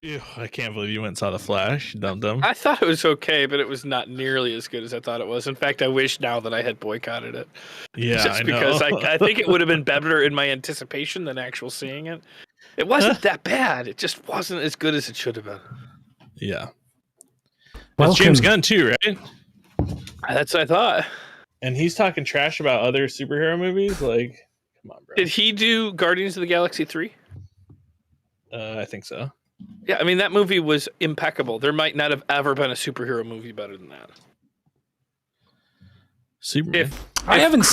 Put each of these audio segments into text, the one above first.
Ew, I can't believe you went and saw The Flash, dum dum. I thought it was okay, but it was not nearly as good as I thought it was. In fact, I wish now that I had boycotted it. Yeah, Just I because know. I think it would have been better in my anticipation than actual seeing it. It wasn't that bad. It just wasn't as good as it should have been. Yeah. Welcome. It's James Gunn too, right? That's what I thought. And he's talking trash about other superhero movies. Like, come on, bro. Did he do Guardians of the Galaxy 3? I think so. Yeah, I mean that movie was impeccable. There might not have ever been a superhero movie better than that. Superman. I haven't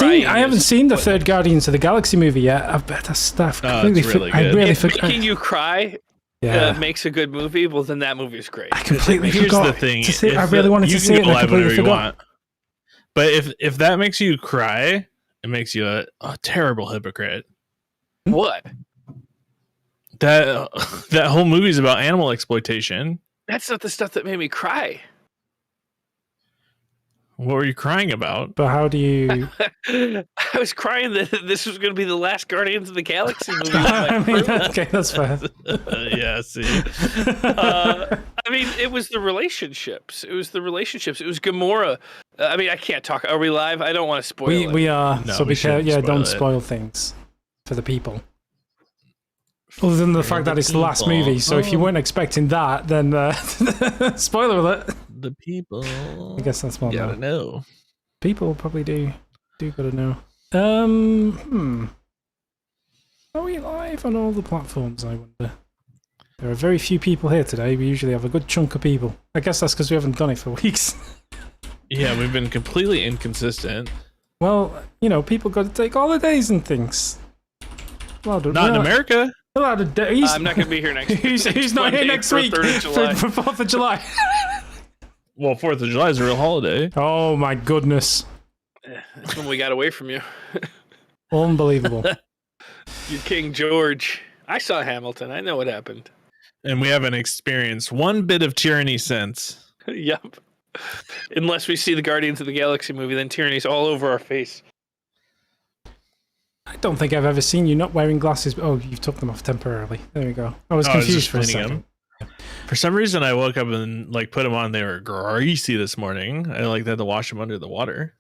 seen the third Guardians of the Galaxy movie yet. I've that stuff completely. It's really good. I really if forgot. making you cry makes a good movie, well then that movie is great. I completely Here's forgot. the thing. To see, I really wanted to see it, and I completely forgot. But if that makes you cry, it makes you a terrible hypocrite. What? That whole movie is about animal exploitation. That's not the stuff that made me cry. What were you crying about? But how do you? I was crying that this was going to be the last Guardians of the Galaxy movie. I mean, that's fair. Yeah, see. I mean, it was the relationships. It was Gamora. I mean, I can't talk. Are we live? I don't want to spoil it. We are. No, so be careful. Yeah, don't spoil things for the people. Other than the fact that it's the last movie, so if you weren't expecting that, then spoiler alert. The people. I guess that's more. Gotta know. People probably do gotta know. Are we live on all the platforms? I wonder. There are very few people here today. We usually have a good chunk of people. I guess that's because we haven't done it for weeks. Yeah, we've been completely inconsistent. Well, people got to take holidays and things. Not in America. A lot of days. I'm not going to be here next week. He's not here next week for 4th of July. Well, 4th of July is a real holiday. Oh my goodness. That's when we got away from you. Unbelievable. You King George. I saw Hamilton. I know what happened. And we haven't experienced one bit of tyranny since. Yep. Unless we see the Guardians of the Galaxy movie, then tyranny's all over our face. I don't think I've ever seen you not wearing glasses. Oh, you took them off temporarily. There we go. I was confused for a second. For some reason, I woke up and put them on. They were greasy this morning. I had to wash them under the water.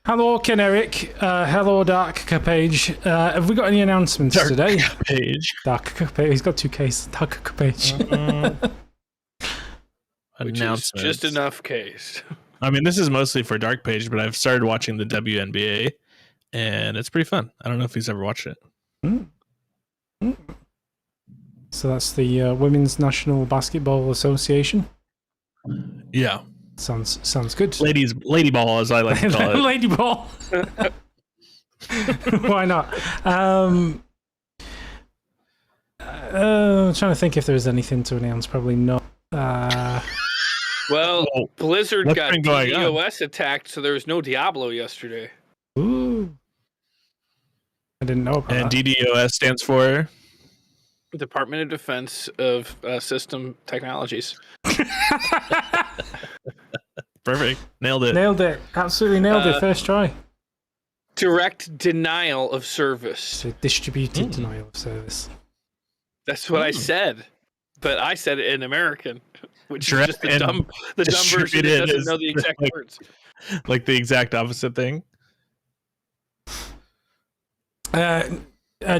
Hello, Ken Eric. Hello, Dark Page. Have we got any announcements today? Page. Dark Page. He's got 2 Ks. Dark Page. Which is just enough case. I mean, this is mostly for Dark Page, but I've started watching the WNBA, and it's pretty fun. I don't know if he's ever watched it. So that's the Women's National Basketball Association. Yeah. Sounds good. Lady ball, as I like to call it. Lady ball. Why not? I'm trying to think if there's anything to announce. Probably not. Well, Blizzard got DDoS attacked, so there was no Diablo yesterday. Ooh. I didn't know about that. And DDoS stands for? Department of Defense of System Technologies. Perfect. Nailed it. Nailed it. Absolutely nailed it. First try. Direct denial of service. So distributed denial of service. That's what I said. But I said it in American, which is just the dumb version that doesn't know the exact words. Like the exact opposite thing.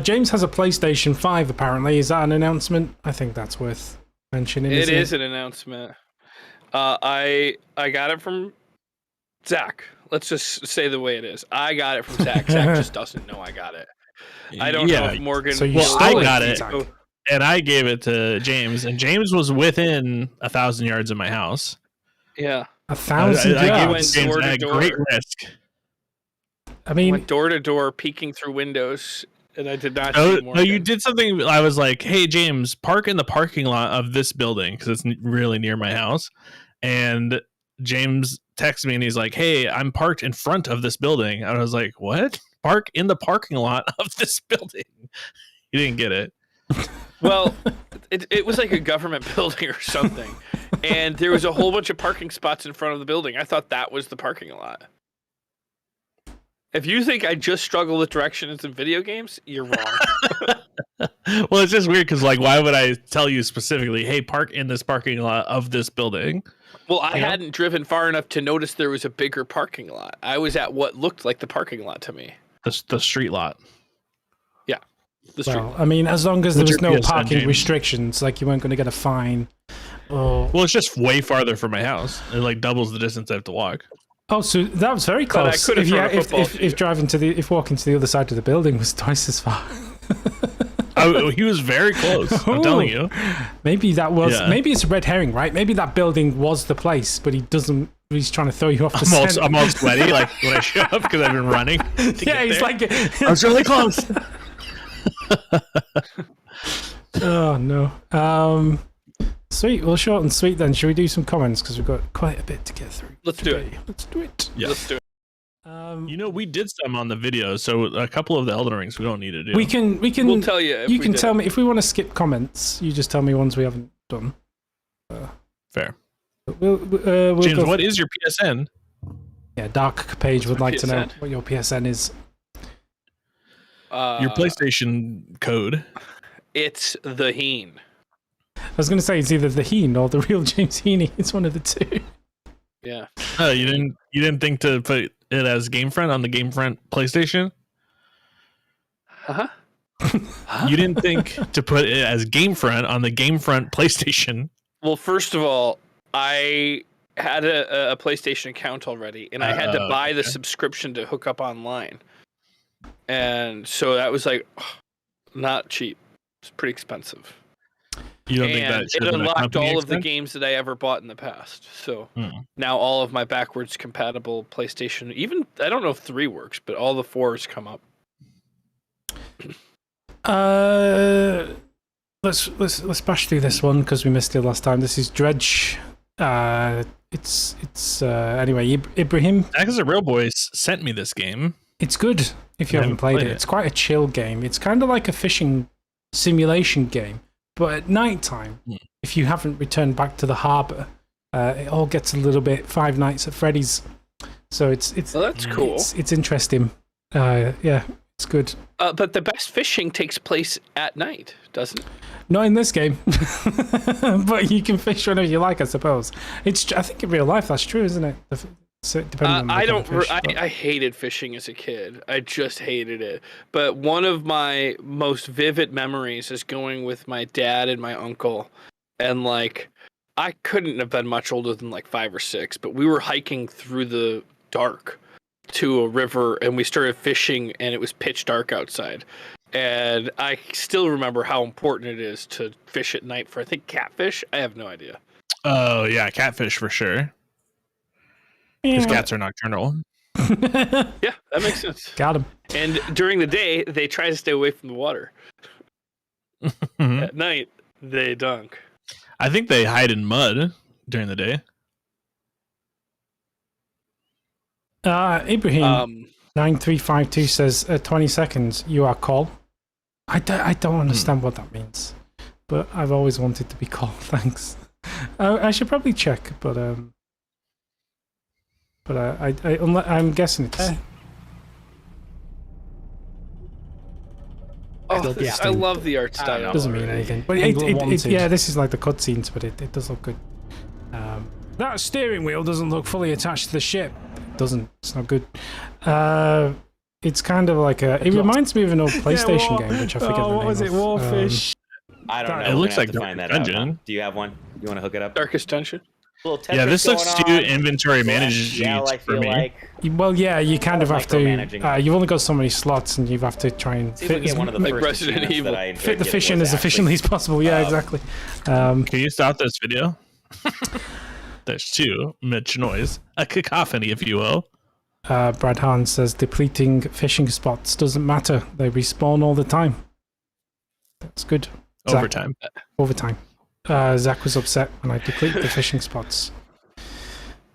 James has a PlayStation 5, apparently. Is that an announcement? I think that's worth mentioning. It is an announcement. I got it from Zach. Let's just say the way it is. I got it from Zach. Zach just doesn't know I got it. I don't know if Morgan... So I got it, and I gave it to James, and James was within 1,000 yards of my house. Yeah. 1,000 yards? I gave it to James at great risk. I mean... went door to door, peeking through windows... And I did not see Morgan. No, you did something. I was like, hey, James, park in the parking lot of this building because it's really near my house. And James texted me and he's like, hey, I'm parked in front of this building. And I was like, what? Park in the parking lot of this building. He didn't get it. Well, it was like a government building or something. And there was a whole bunch of parking spots in front of the building. I thought that was the parking lot. If you think I just struggle with directions in video games, you're wrong. Well, it's just weird because, like, why would I tell you specifically, hey, park in this parking lot of this building? Well, I hadn't driven far enough to notice there was a bigger parking lot. I was at what looked like the parking lot to me. The street lot. Yeah. The street. Well, I mean, as long as there was no PSN, parking James? restrictions, like you weren't going to get a fine. Or... Well, it's just way farther from my house. It like doubles the distance I have to walk. Oh, so that was very But I close. could have thrown a football to you. If driving to the walking to the other side of the building was twice as far. He was very close. I'm telling you. Maybe that was. Yeah. Maybe it's a red herring, right? Maybe that building was the place, but he doesn't. He's trying to throw you off the scent. I'm all sweaty, like when I show up because I've been running. Yeah, he's like. I was really close. Oh no. Sweet. Well, short and sweet then. Should we do some comments because we've got quite a bit to get through? Let's do it. Let's do it. Yeah. Let's do it. You know, we did some on the video, so a couple of the Elden Rings we don't need to do. We can. We'll tell you. If You we can did tell it. me if we want to skip comments. You just tell me ones we haven't done. Fair. We'll James, go what is your PSN? Yeah, Dark Page would my like to know PSN? what your PSN is. Your PlayStation code? It's the Heen. I was going to say it's either the Heen or the real James Heaney. It's one of the two. Yeah. Oh, you didn't think to put it as GameFront on the GameFront PlayStation? Huh? You didn't think to put it as GameFront on the GameFront PlayStation? Well, first of all, I had a PlayStation account already, and I had to buy the subscription to hook up online. And so that was like not cheap. It's pretty expensive. You don't think And that should it have been a unlocked company all of the expense? games that I ever bought in the past. So now all of my backwards compatible PlayStation, even I don't know if 3 works, but all the 4s come up. Let's bash through this one because we missed it last time. This is Dredge. It's anyway. Ibrahim. Because a real boy sent me this game. It's good if you haven't played it. It's quite a chill game. It's kind of like a fishing simulation game, but at night time, if you haven't returned back to the harbour, it all gets a little bit Five Nights at Freddy's. So it's that's cool. It's interesting. Yeah, it's good. But the best fishing takes place at night, doesn't it? Not in this game, but you can fish whenever you like, I suppose. I think in real life that's true, isn't it? Depending on the I kind don't. of fish, but- I hated fishing as a kid. I just hated it. But one of my most vivid memories is going with my dad and my uncle, and like I couldn't have been much older than like 5 or 6, but we were hiking through the dark to a river, and we started fishing, and it was pitch dark outside. And I still remember how important it is to fish at night for, I think, catfish. I have no idea. Oh yeah, catfish for sure. Because cats are nocturnal. Yeah, that makes sense. Got him. And during the day, they try to stay away from the water. At night, they dunk. I think they hide in mud during the day. Ibrahim 9352 says 20 seconds. You are call. I don't understand what that means, but I've always wanted to be called. Thanks. I should probably check, but I'm guessing it's. Oh, I love the art style. Doesn't mean anything, but yeah, this is like the cutscenes, but it does look good. That steering wheel doesn't look fully attached to the ship. It doesn't. It's not good. It's kind of like a. It reminds me of an old PlayStation game, which I forget the name what was it? of. Warfish. I don't know. It looks like to find that Darkest out. Dungeon. Do you have one? You want to hook it up? Darkest Dungeon. Little Tetris Yeah, this looks going too on. inventory managed Yeah, I for feel me. like. Well, yeah, you kind of have to. Micromanaging. You've only got so many slots, and you have to try and See if we fit, get one of the like first Resident achievements Evil. that I enjoyed fit the getting fish in was as actually- efficiently as possible. Yeah, exactly. Can you stop this video? There's too much noise. A cacophony, if you will. Brad Hahn says depleting fishing spots doesn't matter. They respawn all the time. That's good. Zach, Overtime. Overtime. Zach was upset when I depleted the fishing spots.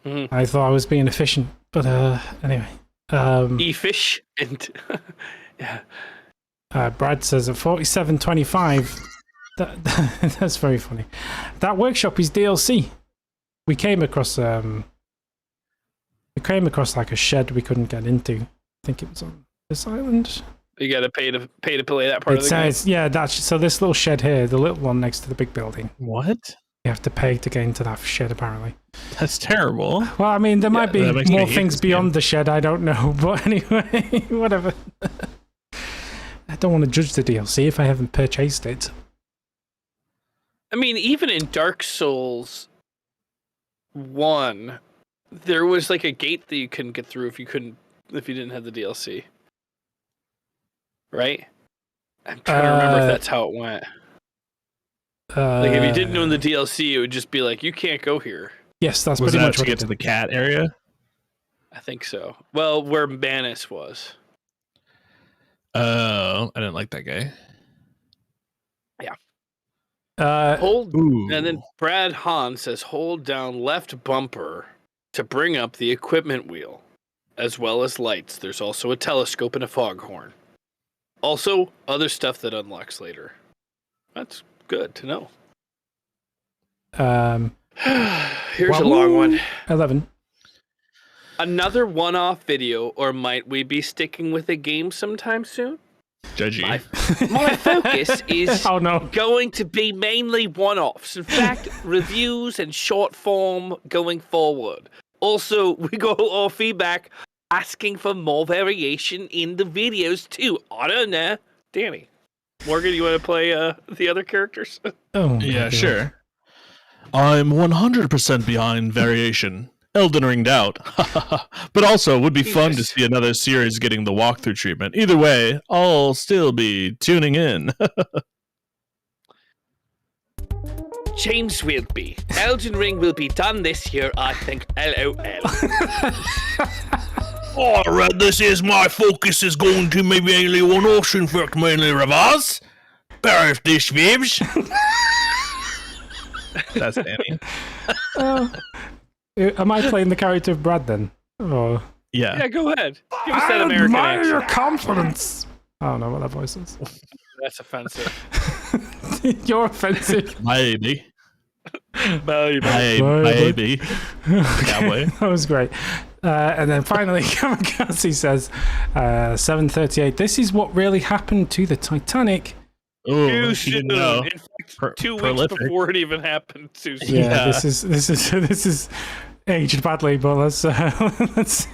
Mhm. I thought I was being efficient, but anyway. E-fish and yeah. Brad says at 47.25. That's very funny. That workshop is DLC. We came across like a shed we couldn't get into. think it was on this island. You got to pay to play that part of the game. Yeah, so this little shed here, the little one next to the big building. What? You have to pay to get into that shed, apparently. That's terrible. Well, I mean, there might be more things beyond the shed. I don't know, but anyway, whatever. I don't want to judge the DLC if I haven't purchased it. I mean, even in Dark Souls 1, there was like a gate that you couldn't get through if you didn't have the DLC. Right? I'm trying to remember if that's how it went. Like if you didn't own the DLC, it would just be like, you can't go here. Yes, that's pretty much what to get to the cat area. I think so. Well, where Manus was. Oh, I didn't like that guy. Yeah. Ooh. And then Brad Hahn says, hold down left bumper to bring up the equipment wheel, as well as lights. There's also a telescope and a foghorn. Also, other stuff that unlocks later. That's good to know. Here's a long one. 11. Another one-off video, or might we be sticking with a game sometime soon? Judgy. My focus is no. going to be mainly one-offs. In fact, reviews and short form going forward. Also, we got our feedback asking for more variation in the videos too. I don't know. Danny. Morgan, you want to play the other characters? Oh, yeah, sure. I'm 100% behind variation. Elden Ringed out. But also, would be fun to see another series getting the walkthrough treatment. Either way, I'll still be tuning in. James will be. Elden Ring will be done this year, I think. LOL. Alright, this is my focus is going to be mainly one-offs, in fact, mainly reverse. Birthday swibs. That's Danny. Am I playing the character of Brad then? Oh. Yeah, go ahead. Give us that American accent. Your confidence. I don't know what that voice is. That's offensive. You're offensive. Maybe. Maybe. Cowboy. That was great. And then finally, Kamikaze says, 7:38. This is what really happened to the Titanic. Oh, know. In fact, 2 weeks before it even happened. Too soon. Yeah, this is aged badly, but let's see. Let's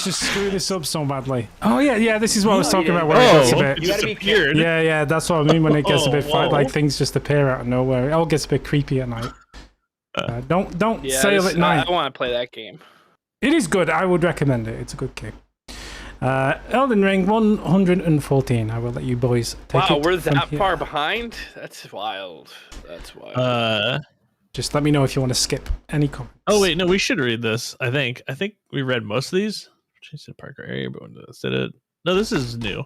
just screw this up so badly. Oh yeah, this is what I was talking about. Where it gets a bit. You gotta be weird. Yeah, that's what I mean when it gets a bit like things just appear out of nowhere. It all gets a bit creepy at night. Don't sail at night. I want to play that game. It is good. I would recommend it. It's a good game. Elden Ring 114. I will let you boys take it. Wow, we're that far behind? That's wild. Just let me know if you want to skip any comments. Oh wait, no, we should read this. I think we read most of these. Jason Parker area, but when did it? No, this is new.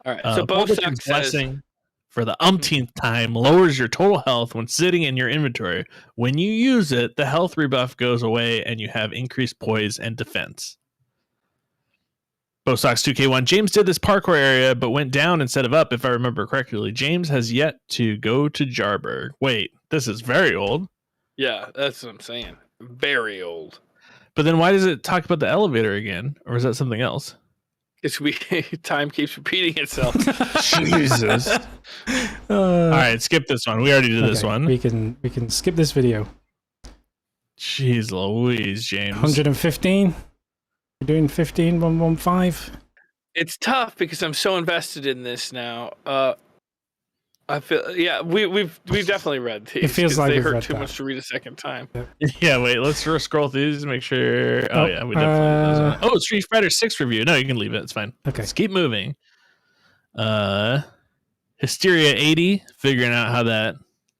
All right. So both blessing for the umpteenth time lowers your total health when sitting in your inventory. When you use it, the health rebuff goes away and you have increased poise and defense. Bosox 2K1. James did this parkour area, but went down instead of up, if I remember correctly. James has yet to go to Jarberg. Wait, this is very old. Yeah, that's what I'm saying. Very old. But then why does it talk about the elevator again? Or is that something else? It's time keeps repeating itself. Jesus. All right, skip this one. We already did this one. We can skip this video. Jeez Louise, James. 115. You're doing 15, 115. It's tough because I'm so invested in this now. I feel we've definitely read these. It feels like they hurt too much to read a second time. Yeah, wait, let's scroll through these and make sure. Oh yeah, we definitely. Oh, Street Fighter 6 review. No, you can leave it. It's fine. Okay, let's keep moving. Hysteria 80, figuring out how that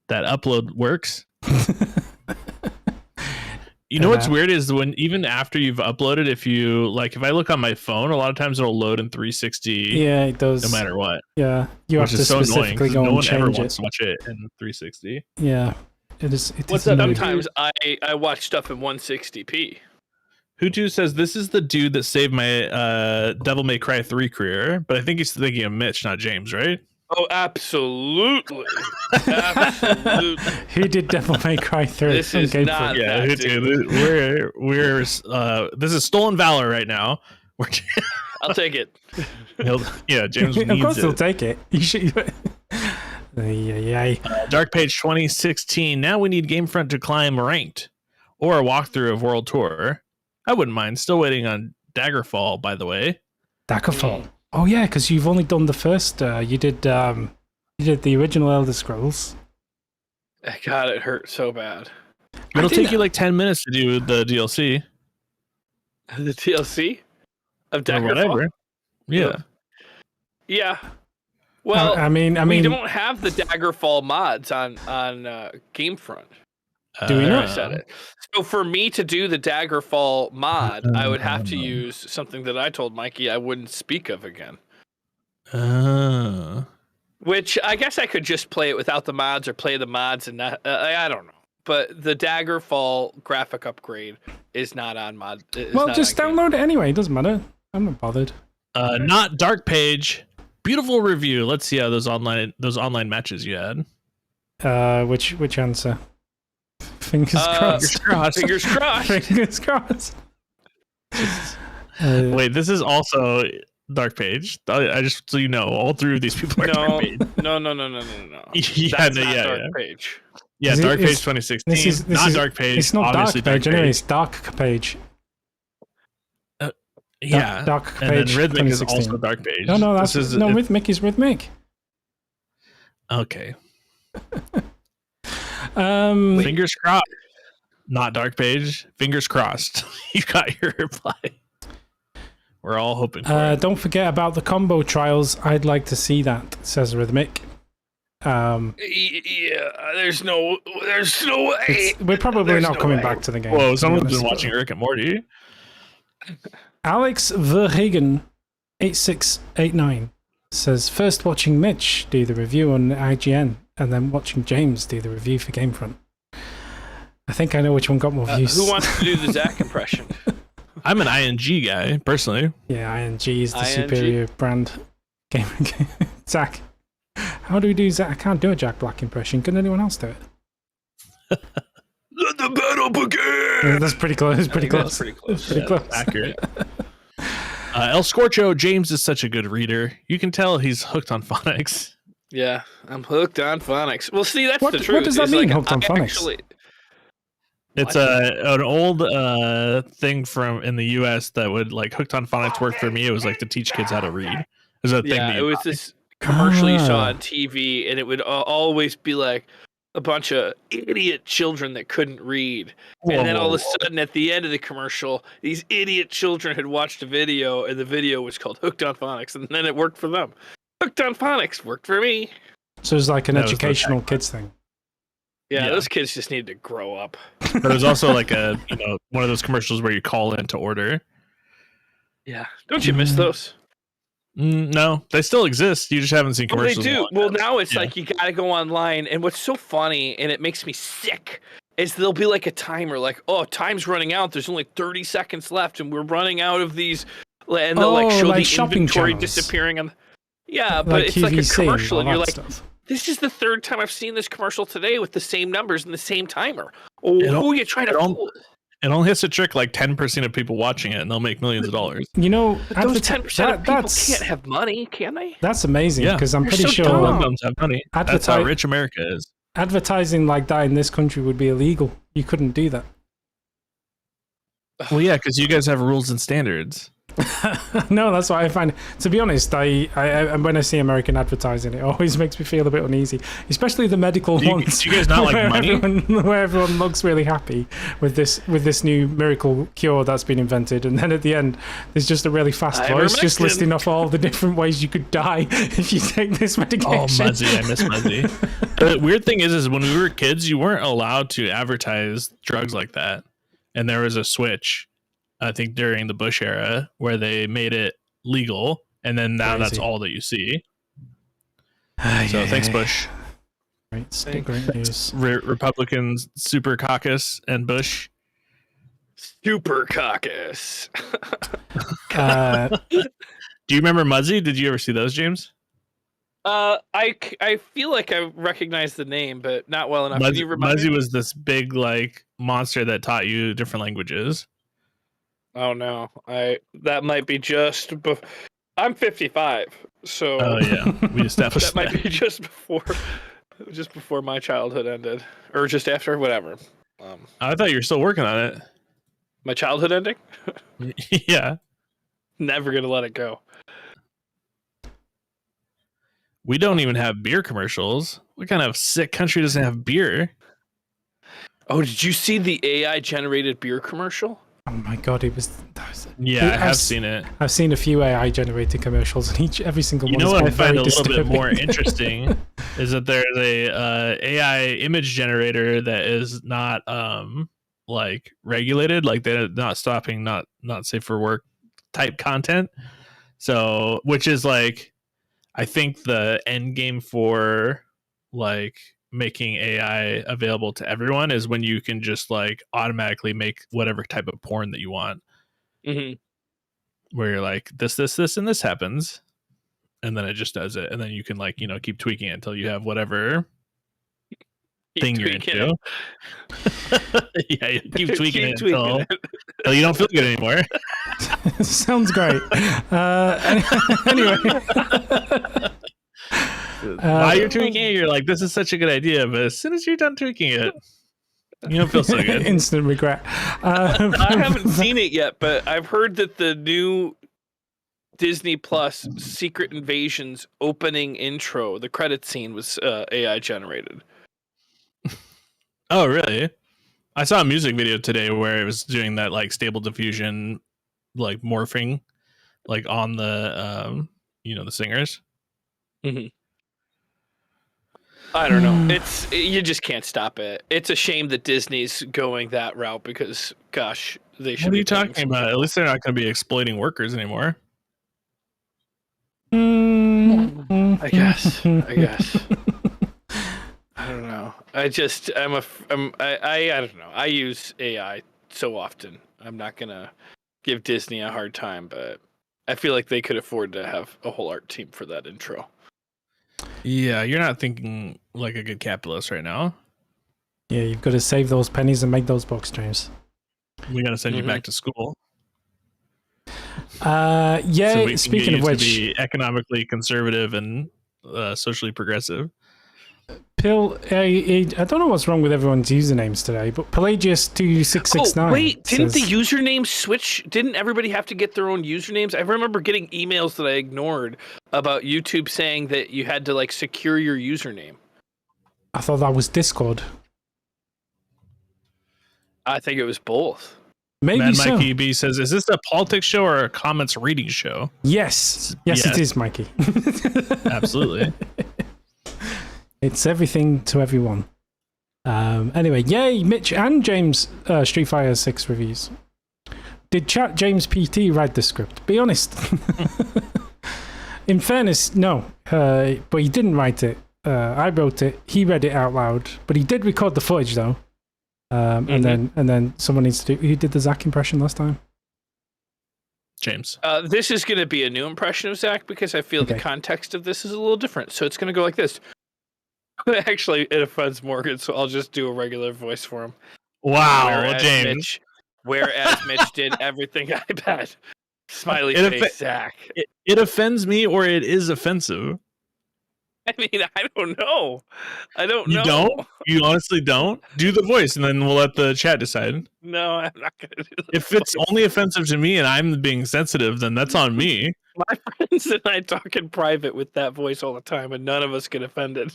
upload works. You know what's weird is when even after you've uploaded, if I look on my phone, a lot of times it'll load in 360. Yeah, it does. No matter what. Yeah, you have to specifically go and change it. No one ever wants to watch it in 360. Yeah, it is. Sometimes I watch stuff in 160p. Hutu says this is the dude that saved my Devil May Cry 3 career, but I think he's thinking of Mitch, not James, right? Oh, absolutely. Absolutely. Who did Devil May Cry 3? This is not Yeah, that, dude. we're this is stolen valor right now. I'll take it. Yeah, James needs Of course he'll it. take it. You should. Yay. Dark Page 2016. Now we need GameFront to climb ranked or a walkthrough of World Tour. I wouldn't mind. Still waiting on Daggerfall, by the way. Daggerfall. Oh yeah, because you've only done the first. You did the original Elder Scrolls. God, it hurt so bad. It'll take you like 10 minutes to do the DLC. The DLC of Or Daggerfall. whatever. Yeah. Yeah. Well, I mean, we don't have the Daggerfall mods on GameFront. Do we not? I said it. So for me to do the Daggerfall mod, I would have to use something that I told Mikey I wouldn't speak of again. Which I guess I could just play it without the mods or play the mods and not. I don't know. But the Daggerfall graphic upgrade is not on mod. Well, just download it anyway. It doesn't matter. I'm not bothered. Not Dark Page. Beautiful review. Let's see how those online matches you had. Which answer? Fingers crossed. Fingers crossed. Fingers crossed. Wait, this is also Dark Page. I just so you know, all three of these people are Dark Page. No. Yeah, That's not Dark Page. Yeah, Dark Page 2016. This is Dark Page. It's not Dark Page. Page. Anyway, it's Dark Page. Yeah, Dark and Page. then Rhythmic is 2016. also Dark Page. No, that's Rhythmic is Rhythmic. Okay. Fingers crossed. Not Dark Page. Fingers crossed. You got your reply. We're all hoping for it. Don't forget about the combo trials. I'd like to see that, says Rhythmic. Yeah, there's no way. We're probably not coming back to the game. Whoa, someone's been watching Rick and Morty. Alex Verhagen 8689 says first watching Mitch do the review on IGN and then watching James do the review for Gamefront. I think I know which one got more views. Who wants to do the Zach impression? I'm an ING guy, personally. Yeah, ING is the ING? superior brand. Game. Zach. How do we do Zach? I can't do a Jack Black impression. Can anyone else do it? Let the battle begin! Yeah, that's pretty close. That's pretty close. Yeah, close. Accurate. El Scorcho, James is such a good reader. You can tell he's hooked on phonics. Yeah, I'm hooked on phonics. Well, see, that's the truth. What does that mean, hooked on phonics? Actually, It's an old thing from in the U.S. that would like hooked on phonics work for me. It was like to teach kids how to read. It was a thing. Yeah, it was this commercial you saw on TV, and it would always be like a bunch of idiot children that couldn't read. And then all of a sudden, at the end of the commercial, these idiot children had watched a video, and the video was called Hooked on Phonics, and then it worked for them. Hooked on Phonics worked for me. So it's like an educational kids thing. Yeah, those kids just need to grow up. But it was also like one of those commercials where you call in to order. Yeah, don't you miss those? No, they still exist. You just haven't seen commercials. Well, they do. Well, now it's like you got to go online, and what's so funny, and it makes me sick, is there'll be like a timer, like, oh, time's running out. There's only 30 seconds left, and we're running out of these, and they'll like show the inventory channels. disappearing on. Yeah, but like it's QVC, like a commercial, and you're like, stuff. this is the third time I've seen this commercial today with the same numbers and the same timer. Oh, who are you trying to fool? It only has to trick like 10% of people watching it, and they'll make millions of dollars. You know, those 10% of people can't have money, can they? That's amazing because I'm pretty sure have money. That's how rich America is. Advertising like that in this country would be illegal. You couldn't do that. Well, yeah, because you guys have rules and standards. No, that's what I find. To be honest, I when I see American advertising, it always makes me feel a bit uneasy, especially the medical ones. Do you guys not like money? Where everyone looks really happy with this new miracle cure that's been invented, and then at the end, there's just a really fast voice just listing off all the different ways you could die if you take this medication. Oh, Muzzy, I miss Muzzy. The weird thing is when we were kids, you weren't allowed to advertise drugs like that, and there was a switch. I think during the Bush era where they made it legal, and then now that's all that you see. So thanks, Bush. Great news. Republicans, Super Caucus, and Bush. Super Caucus. Do you remember Muzzy? Did you ever see those, James? I feel like I recognize the name, but not well enough. Can you remind Muzzy me? was this big like monster that taught you different languages. Oh no, that might be just. I'm 55, so. Oh yeah, we established that might be just before my childhood ended, or just after, whatever. I thought you were still working on it. My childhood ending? Yeah. Never gonna let it go. We don't even have beer commercials. What kind of sick country doesn't have beer? Oh, did you see the AI generated beer commercial? Oh my god, Yeah, I have seen it. I've seen a few AI generated commercials, and every single one. You know what I find a little disturbing. bit more interesting is that there's a AI image generator that is not like regulated, like they're not stopping, not safe for work type content. So, which is like, I think the end game for like making AI available to everyone is when you can just like automatically make whatever type of porn that you want. Mm-hmm. Where you're like, this, and this happens, and then it just does it, and then you can like, you know, keep tweaking it until you have whatever thing you're into. Yeah, you keep tweaking it until you don't feel good anymore. Sounds great. Anyway. While you're tweaking it, you're like, this is such a good idea, but as soon as you're done tweaking it, you don't feel so good. Instant regret. I haven't seen it yet, but I've heard that the new Disney Plus Secret Invasions opening intro, the credit scene, was AI generated. Oh, really? I saw a music video today where it was doing that like stable diffusion, like morphing, like on the you know, the singers. Mm-hmm. I don't know. You just can't stop it. It's a shame that Disney's going that route because, gosh, they should. What are you talking about? At least they're not going to be exploiting workers anymore. I guess. I don't know. I don't know. I use AI so often. I'm not gonna give Disney a hard time, but I feel like they could afford to have a whole art team for that intro. Yeah, you're not thinking like a good capitalist right now. Yeah, you've got to save those pennies and make those bucks, James. We got to send you back to school. Yeah. So speaking of which, to be economically conservative and socially progressive. Pill, I don't know what's wrong with everyone's usernames today, but Pelagius2669. Oh, wait, didn't the username switch? Didn't everybody have to get their own usernames? I remember getting emails that I ignored about YouTube saying that you had to like secure your username. I thought that was Discord. I think it was both. Maybe Mad so. Mikey B says, "Is this a politics show or a comments reading show?" Yes, it is, Mikey. Absolutely. It's everything to everyone. Anyway, yay, Mitch and James Street Fighter 6 reviews. Did Chat James PT write the script? Be honest. In fairness, no. But he didn't write it. I wrote it. He read it out loud. But he did record the footage, though. And then someone needs to do... Who did the Zach impression last time? James. This is going to be a new impression of Zach because I feel the context of this is a little different. So it's going to go like this. Actually, it offends Morgan, so I'll just do a regular voice for him. Wow, James. Whereas Mitch did everything I bet. Smiley face, Zach. It offends me, or it is offensive. I mean, I don't know. You don't? You honestly don't? Do the voice, and then we'll let the chat decide. No, I'm not going to do the If it's only offensive to me and I'm being sensitive, then that's on me. My friends and I talk in private with that voice all the time, and none of us get offended.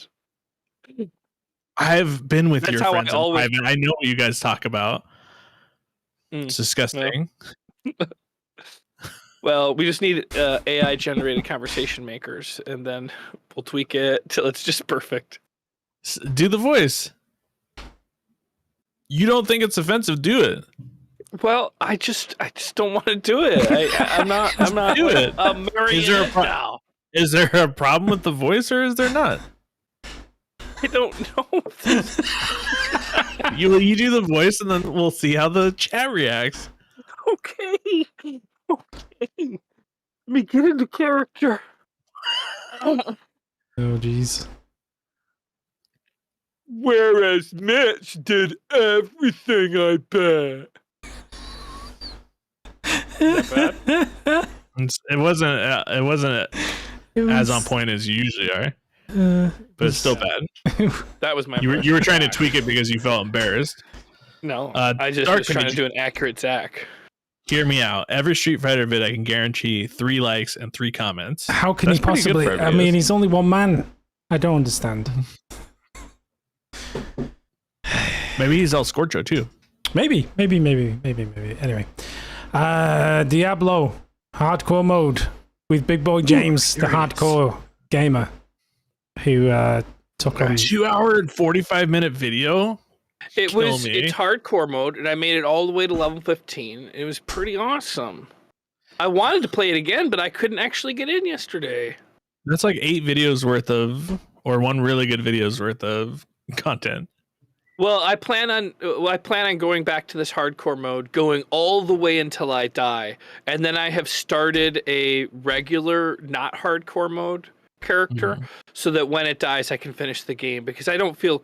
I've been with your friends in private. I know what you guys talk about. It's disgusting. Well, we just need AI generated conversation makers, and then we'll tweak it till it's just perfect. Do the voice. You don't think it's offensive? Do it. Well, I just don't want to do it. I'm not do it. Is there a problem with the voice, or is there not? I don't know. You do the voice, and then we'll see how the chat reacts. Okay. Let me get into character. Oh, jeez. Whereas Mitch did everything, I bet. Is that bad? It wasn't as on point as you usually are, but it's still bad. That was my. You were trying to tweak it because you felt embarrassed. No, I just was trying to do an accurate Zach. Hear me out. Every Street Fighter vid, I can guarantee 3 likes and 3 comments. How can he possibly? I mean, he's only one man. I don't understand. Maybe he's El Scorcho too. Maybe. Anyway, Diablo hardcore mode with Big Boy James, the hardcore gamer, who took on 2 hour and 45-minute video. It's hardcore mode, and I made it all the way to level 15. It was pretty awesome. I wanted to play it again, but I couldn't actually get in yesterday. That's like 8 videos worth of, or 1 really good video's worth of content. Well, I plan on going back to this hardcore mode, going all the way until I die, and then I have started a regular, not hardcore mode character, so that when it dies, I can finish the game, because I don't feel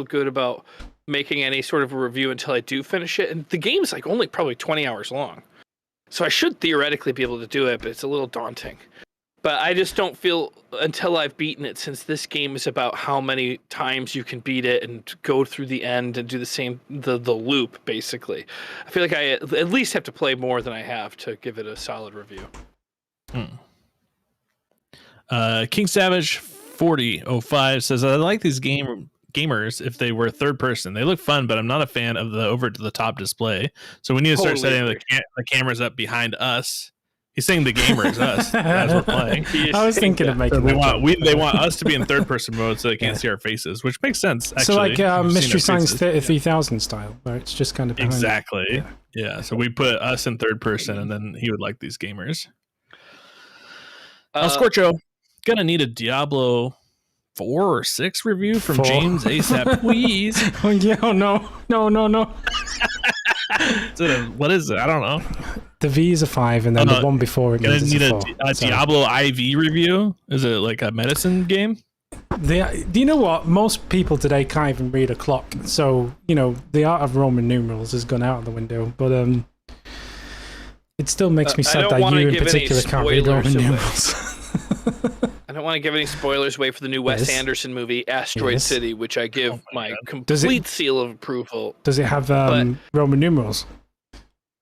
good about making any sort of a review until I do finish it. And the game's like only probably 20 hours long, so I should theoretically be able to do it, but it's a little daunting. But I just don't feel until I've beaten it, since this game is about how many times you can beat it and go through the end and do the same the loop, basically. I feel like I at least have to play more than I have to give it a solid review. King Savage 4005 says, I like these gamers if they were third person. They look fun, but I'm not a fan of the over to the top display. So we need to start setting the cameras up behind us. He's saying the gamers, us, as we're playing. I was thinking of making they want us to be in third person mode so they can't see our faces, which makes sense. Actually. So like Mystery Science 3000 style, where it's just kind of behind exactly. Yeah. So we put us in third person, and then he would like these gamers. Scorcho, gonna need a Diablo 4 or 6 review from James ASAP, please. Oh yeah, no. What is it? I don't know. The V is a 5, and then the one before it is a 4. A Diablo IV review? Is it like a medicine game? Do you know what? Most people today can't even read a clock. So, the art of Roman numerals has gone out of the window. But it still makes me sad that you in particular can't read Roman numerals. I don't want to give any spoilers away for the new Wes Anderson movie, Asteroid City, which I give my complete seal of approval. Does it have Roman numerals?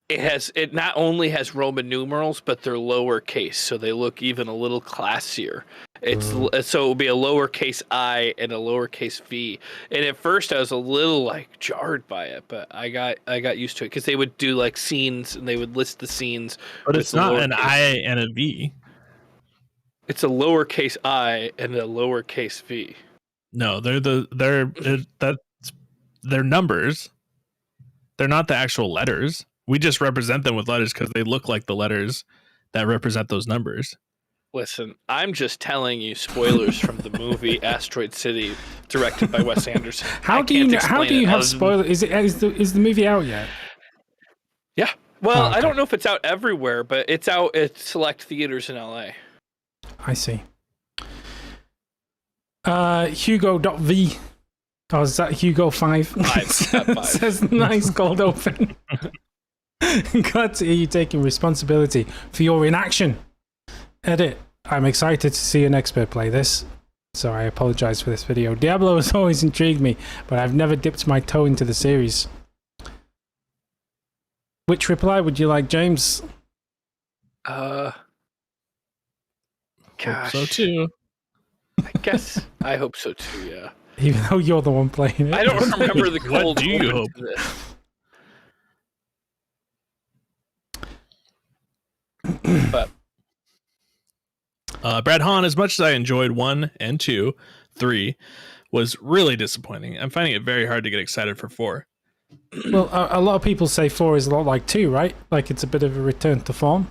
It not only has Roman numerals, but they're lowercase, so they look even a little classier. So it will be a lowercase I and a lowercase V. And at first I was a little jarred by it, but I got used to it, because they would do like scenes and they would list the scenes. But it's not an I and a V. It's a lowercase I and a lowercase V. No, they're numbers. They're not the actual letters. We just represent them with letters because they look like the letters that represent those numbers. Listen, I'm just telling you spoilers from the movie Asteroid City, directed by Wes Anderson. How do you have spoilers? Is the movie out yet? Yeah. Well, I don't know if it's out everywhere, but it's out at select theaters in LA. I see. Hugo.v. Oh, is that Hugo 5? 5. Says nice cold open. Glad to hear you taking responsibility for your inaction. Edit. I'm excited to see an expert play this, so I apologize for this video. Diablo has always intrigued me, but I've never dipped my toe into the series. Which reply would you like, James? Gosh. Hope so too. I guess I hope so too, yeah. Even though you're the one playing it. I don't remember the cold. What do you hope? But Brad Hahn, as much as I enjoyed 1 and 2, 3 was really disappointing. I'm finding it very hard to get excited for 4. Well, a lot of people say 4 is a lot like 2, right? Like it's a bit of a return to form.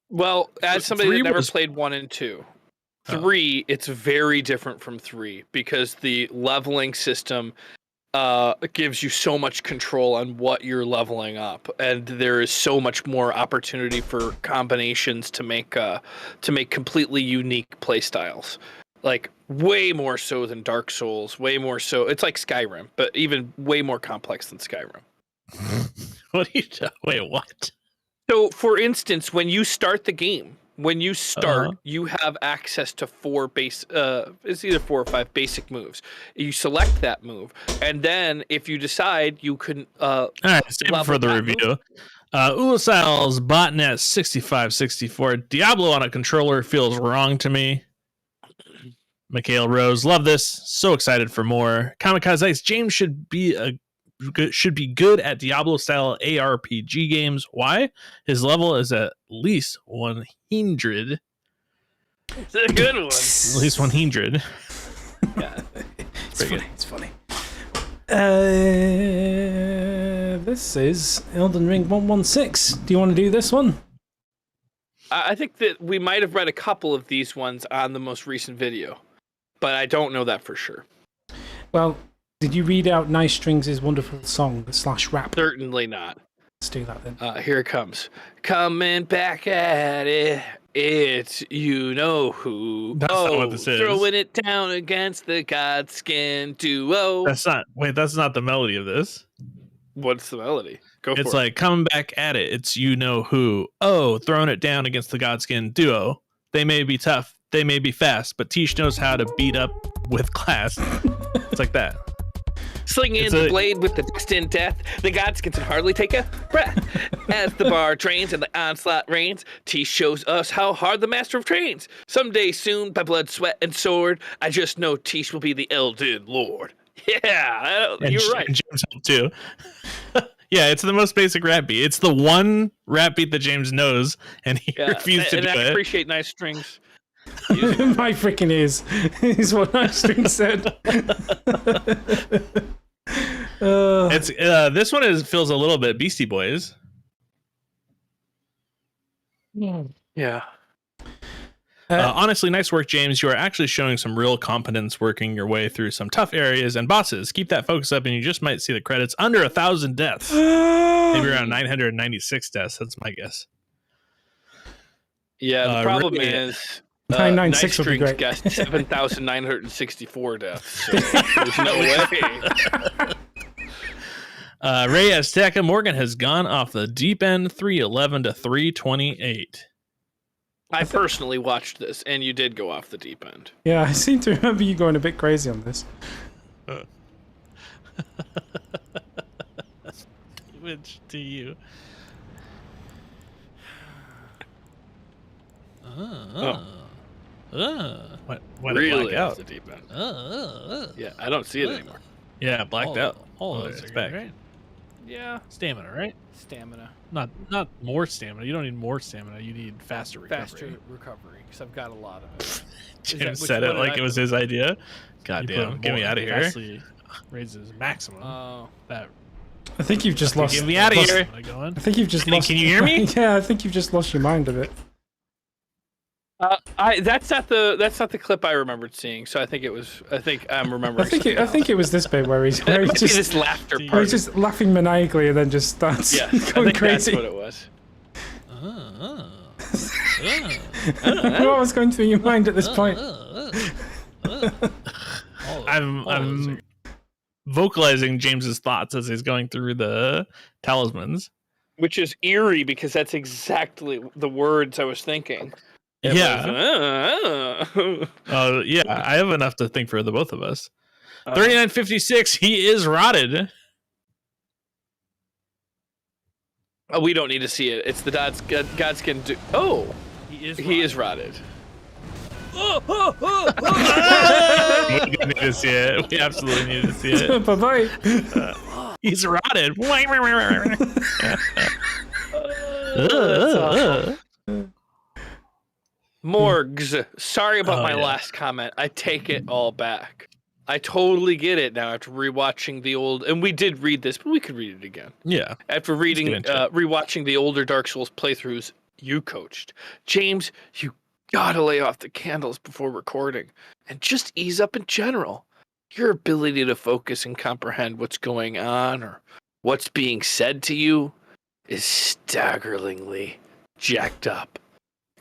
Well, as somebody that never played 1 and 2, 3, it's very different from 3, because the leveling system gives you so much control on what you're leveling up, and there is so much more opportunity for combinations to make completely unique play styles. Like way more so than Dark Souls, way more so. It's like Skyrim, but even way more complex than Skyrim. What are you wait, what? So, for instance, when you start the game, you have access to it's either 4 or 5 basic moves. You select that move, and then if you decide you can all right, save for the review. Ulisal's botnet 6564. Diablo on a controller feels wrong to me. Mikhail Rose, love this. So excited for more. Kamikaze Ice, James should be good at Diablo style ARPG games. Why? His level is at least 100. It's a good one. At least 100. Yeah, it's funny. This is Elden Ring 116. Do you want to do this one? I think that we might have read a couple of these ones on the most recent video, but I don't know that for sure. Well, did you read out Nice Strings' wonderful song / rap? Certainly not. Let's do that then. Here it comes. Coming back at it. It's you know who. That's not what this is. Throwing it down against the Godskin duo. That's not the melody of this. What's the melody? Go for it. It's like coming back at it. It's you know who. Oh, throwing it down against the Godskin duo. They may be tough. They may be fast, but Tish knows how to beat up with class. It's like that. Slinging the blade with the destined death, the Godskins can hardly take a breath. As the bar drains and the onslaught reigns, T shows us how hard the master of trains. Someday soon, by blood, sweat, and sword, I just know Tish will be the Elden Lord. Yeah, you're right. And James helped too. Yeah, it's the most basic rap beat. It's the one rap beat that James knows, and he refused to do it. I appreciate Nice Strings. My freaking ears is what Nice Strings said. It's this one feels a little bit Beastie Boys. Yeah. Honestly, nice work, James. You are actually showing some real competence working your way through some tough areas and bosses. Keep that focus up, and you just might see the credits under 1,000 deaths. Maybe around 996 deaths. That's my guess. Yeah, the problem is 996 would be great. Guessed 7,964 deaths. So there's no way. Ray Azteca Morgan has gone off the deep end, 311 to 328. I personally watched this, and you did go off the deep end. Yeah, I seem to remember you going a bit crazy on this. Which to you? What really black out? The deep end. Yeah, I don't see it anymore. Yeah, blacked out. Oh, it's back. Right? Yeah, Stamina, right? Stamina. Not more stamina. You don't need more stamina. You need faster recovery. Faster recovery, because I've got a lot of it. James said it like it was his idea. God damn, get me out of here. Raises maximum. That. I think you've just lost. Get me out of here. I think you've just lost. Can you hear me? Yeah, I think you've just lost your mind a bit. That's not the clip I remembered seeing. So I think I'm remembering. I think it was this bit where he's just this laughter part. Where he's just laughing maniacally and then just starts going crazy. That's what it was. What was going through your mind at this point? I'm vocalizing James's thoughts as he's going through the talismans, which is eerie because that's exactly the words I was thinking. Yeah. Yeah, I have enough to think for the both of us. 3956, he is rotted. Oh, we don't need to see it. It's the Godskin. He is rotted. We need to see it. We absolutely need to see it. Bye bye. He's rotted. Morgs, sorry about my last comment. I take it all back. I totally get it now after rewatching the old, and we did read this, but we could read it again. Yeah. After rewatching the older Dark Souls playthroughs you coached. James, you gotta lay off the candles before recording and just ease up in general. Your ability to focus and comprehend what's going on or what's being said to you is staggeringly jacked up.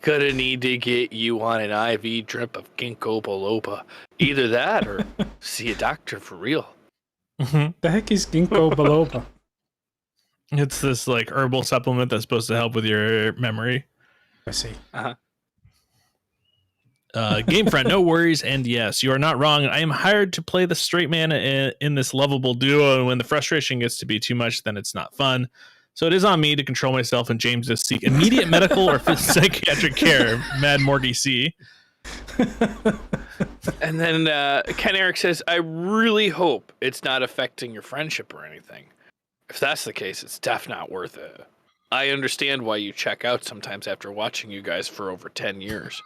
Gonna need to get you on an IV drip of ginkgo biloba. Either that or see a doctor for real. The heck is ginkgo biloba? It's this like herbal supplement that's supposed to help with your memory. I see. GameFront, no worries, and yes, you are not wrong. I am hired to play the straight man in this lovable duo, and when the frustration gets to be too much, then it's not fun. So it is on me to control myself, and James to seek immediate medical or psychiatric care. Mad Morty C. And then Ken Eric says, I really hope it's not affecting your friendship or anything. If that's the case, it's definitely not worth it. I understand why you check out sometimes after watching you guys for over 10 years.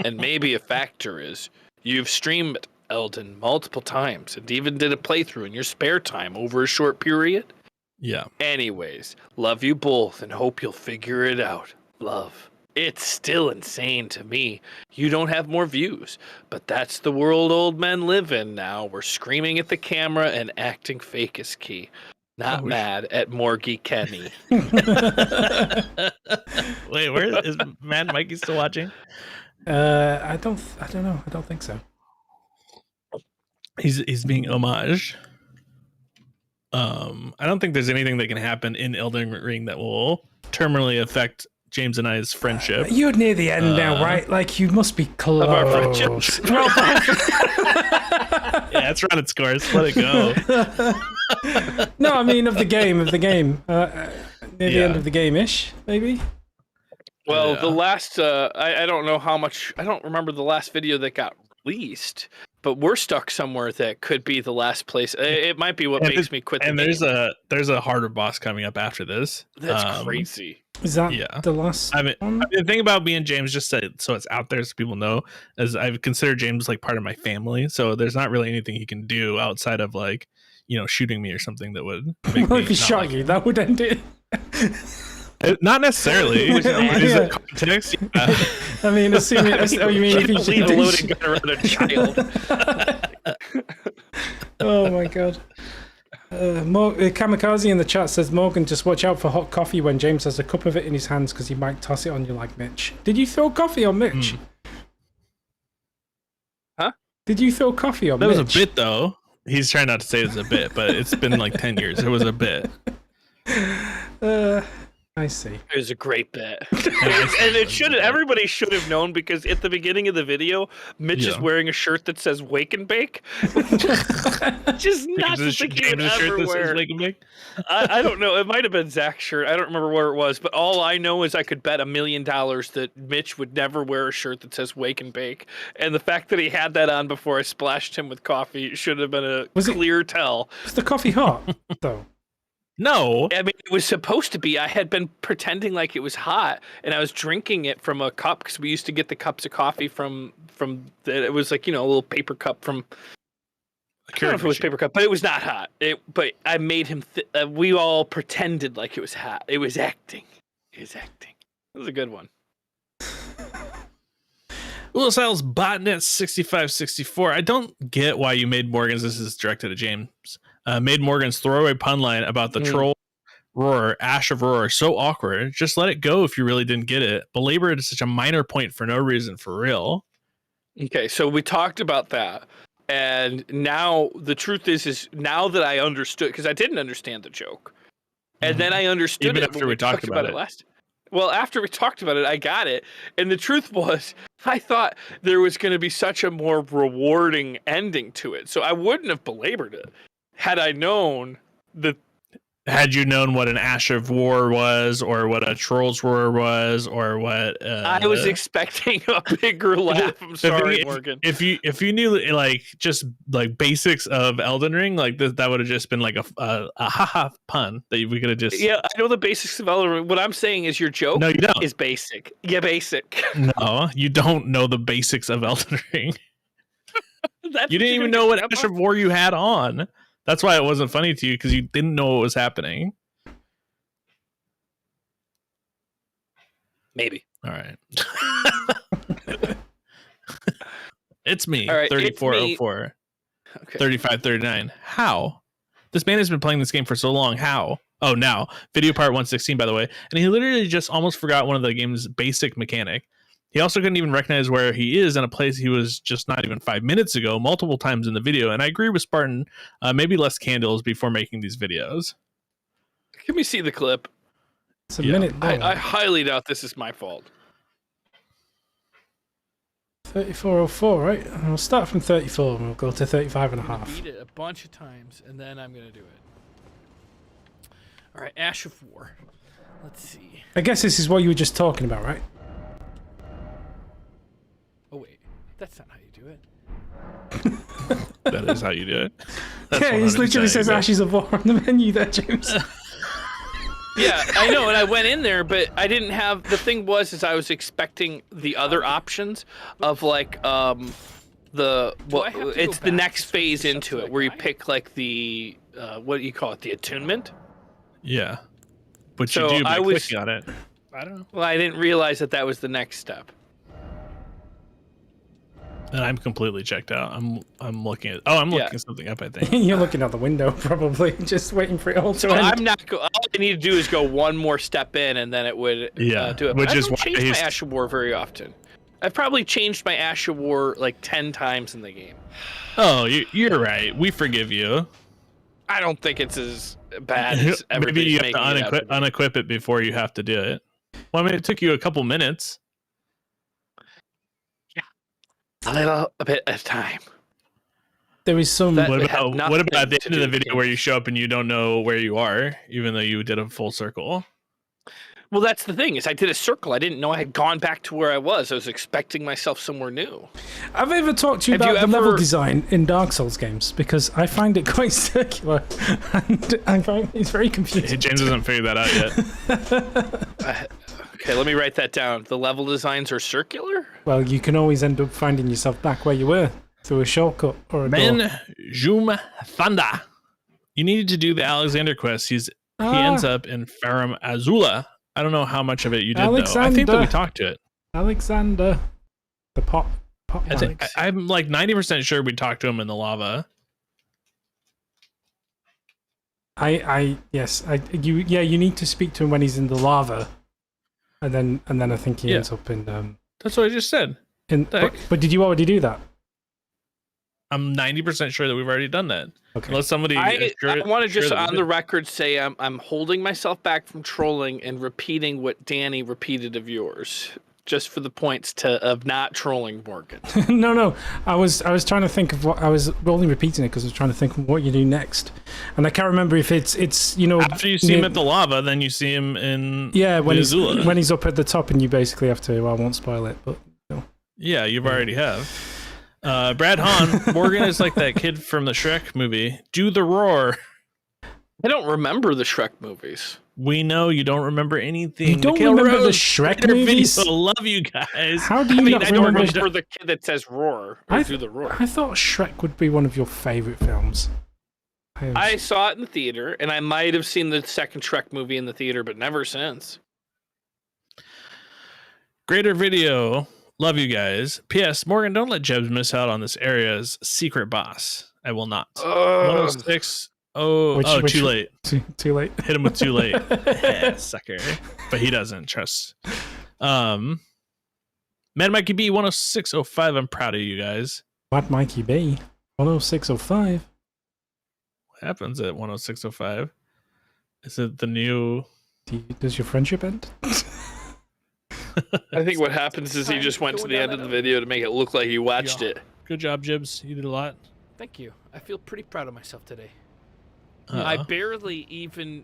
And maybe a factor is you've streamed Elden multiple times and even did a playthrough in your spare time over a short period. Yeah. Anyways, love you both and hope you'll figure it out. Love. It's still insane to me. You don't have more views, but that's the world old men live in now. We're screaming at the camera and acting fake is key. Not mad at Morgie Kenny. Wait, where is Mad Mikey still watching? I don't know. I don't think so. He's being homaged. I don't think there's anything that can happen in Elden Ring that will terminally affect James and I's friendship. You're near the end now, right? Like you must be close. Of our friendship. Yeah, that's run its course. Let it go. No, I mean of the game. Near the end of the game-ish, maybe. Well, the last, I don't know how much, I don't remember the last video that got released, but we're stuck somewhere that could be the last place. It might be what makes me quit the game. And there's a harder boss coming up after this. That's crazy. Is that the last one? The thing about me and James, just so it's out there so people know, is I've considered James like part of my family. So there's not really anything he can do outside of like, shooting me or something that would make well, if he shot you, that would end it. Not necessarily. Is it context? Yeah. I mean, assuming. You mean if leave a loaded gun around a child? Oh my god. Kamikaze in the chat says, Morgan, just watch out for hot coffee when James has a cup of it in his hands because he might toss it on you like Mitch. Did you throw coffee on Mitch? Huh? Did you throw coffee on Mitch? That was a bit, though. He's trying not to say it's a bit, but it's been like 10 years. It was a bit. I see. It was a great bit. And everybody should have known because at the beginning of the video, Mitch is wearing a shirt that says Wake and Bake. Just not something he would ever wear. Wake and Bake? I don't know. It might have been Zach's shirt. I don't remember where it was, but all I know is I could bet $1 million that Mitch would never wear a shirt that says Wake and Bake. And the fact that he had that on before I splashed him with coffee should have been a clear tell. Was the coffee hot, though? No. I mean, it was supposed to be. I had been pretending like it was hot, and I was drinking it from a cup because we used to get the cups of coffee from it was like, a little paper cup from, I don't know if it was paper cup, but it was not hot. But I made him, we all pretended like it was hot. It was acting. It was a good one. Will Styles Botnet 6564. I don't get why you made Morgan's. This is directed at James. Made Morgan's throwaway pun line about the troll roar, Ash of Roar, so awkward. Just let it go if you really didn't get it. Belabor it is such a minor point for no reason, for real. Okay, so we talked about that. And now the truth is now that I understood, because I didn't understand the joke. And then I understood Even it after we talked about it last. Well, after we talked about it, I got it. And the truth was, I thought there was going to be such a more rewarding ending to it. So I wouldn't have belabored it had I known that. Had you known what an Ash of War was, or what a Troll's Roar was, or what I was expecting a bigger laugh. I'm sorry, Morgan. If you knew like just like basics of Elden Ring, like that would have just been like a haha pun that we could have just. Yeah, I know the basics of Elden Ring. What I'm saying is your joke. No, you don't. Is basic. Yeah, basic. No, you don't know the basics of Elden Ring. You didn't even know what Ash of War you had on. That's why it wasn't funny to you, because you didn't know what was happening. Maybe. All right. It's me, all right, 3404, okay. 3539. How? This man has been playing this game for so long. How? Oh, now. Video part 116, by the way. And he literally just almost forgot one of the game's basic mechanic. He also couldn't even recognize where he is in a place he was just not even 5 minutes ago, multiple times in the video. And I agree with Spartan, maybe less candles before making these videos. Can we see the clip? It's a minute long. I highly doubt this is my fault. 34:04, right? And we'll start from 34 and we'll go to 35 and a half. Beat it a bunch of times, and then I'm gonna do it. All right, Ash of War. Let's see. I guess this is what you were just talking about, right? Oh wait, that's not how you do it. That is how you do it. That's Yeah, it literally 100% says how you do it. Ashes of War on the menu there, James. Yeah, I know, and I went in there, but I didn't have. The thing was, I was expecting the other options of like the I have to go it's the back next to switch phase this up into to it the where you guy? pick like the what do you call it, the attunement. Yeah. But So you do by I was- clicking on it. I don't know. Well, I didn't realize that was the next step. And I'm completely checked out. I'm looking at. Oh, I'm Yeah. looking something up. I think. You're looking out the window, probably, just waiting for it all to So end. I'm not. All I need to do is go one more step in, and then it would Yeah, do it. which But I is don't why change my he's- Ash of War very often. I've probably changed my Ash of War like 10 times in the game. Oh, you're right. We forgive you. I don't think it's as bad as Maybe everybody's you have making it out to to be. unequip it before you have to do it. Well, I mean, it took you a couple minutes. A little bit at a time. There is some. That- What it had about at the nothing end to of do the with video games. where you show up and you don't know where you are, even though you did a full circle? Well, that's the thing is I did a circle. I didn't know I had gone back to where I was. I was expecting myself somewhere new. Have I ever talked to you Have about you the level ever- design in Dark Souls games? Because I find it quite circular, and I find it's very Hey, confusing. James hasn't figured that out yet. Okay, let me write that down. The level designs are circular? Well, you can always end up finding yourself back where you were through a shortcut or a door. Men Jum Thanda. You needed to do the Alexander quest. He ends up in Farum Azula. I don't know how much of it you did though. I think that Alexander. we talked to it. Alexander, the pot. I think, I'm like 90% sure we talked to him in the lava. You need to speak to him when he's in the lava, and then I think he ends up in That's what I just said. But did you already do that? I'm 90% sure that we've already done that. Okay. Unless somebody. I want to just that we on did. the record say I'm holding myself back from trolling and repeating what Danny repeated of yours. Just for the points of not trolling Morgan. No. I was trying to think of what I was only repeating it because I was trying to think of what you do next, and I can't remember if it's After you see him at the lava, then you see him in when Azula. when he's up at the top, and you basically have to. Well, I won't spoil it, but Yeah, you've already have. Brad Hahn, Morgan is like that kid from the Shrek movie. Do the roar. I don't remember the Shrek movies. We know you don't remember anything. You don't Mikhail remember the Rose, Shrek Twitter movies? Video. Love you guys. How do you not I don't remember? remember the kid that says roar or do the roar. I thought Shrek would be one of your favorite films. I saw it in the theater, and I might have seen the second Shrek movie in the theater, but never since. Greater Video. Love you guys. P.S. Morgan, don't let Jebs miss out on this area's secret boss. I will not. 106. Which- too late. Too late. Hit him with too late. Sucker. But he doesn't trust. Mad Mikey B 10605. I'm proud of you guys. Mad Mikey B 10605. What happens at 10605? Is it the new? Does your friendship end? I think what happens is he just went to the end of the video to make it look like he watched it. Good job, Jibs. You did a lot. Thank you. I feel pretty proud of myself today. Uh-oh. I barely even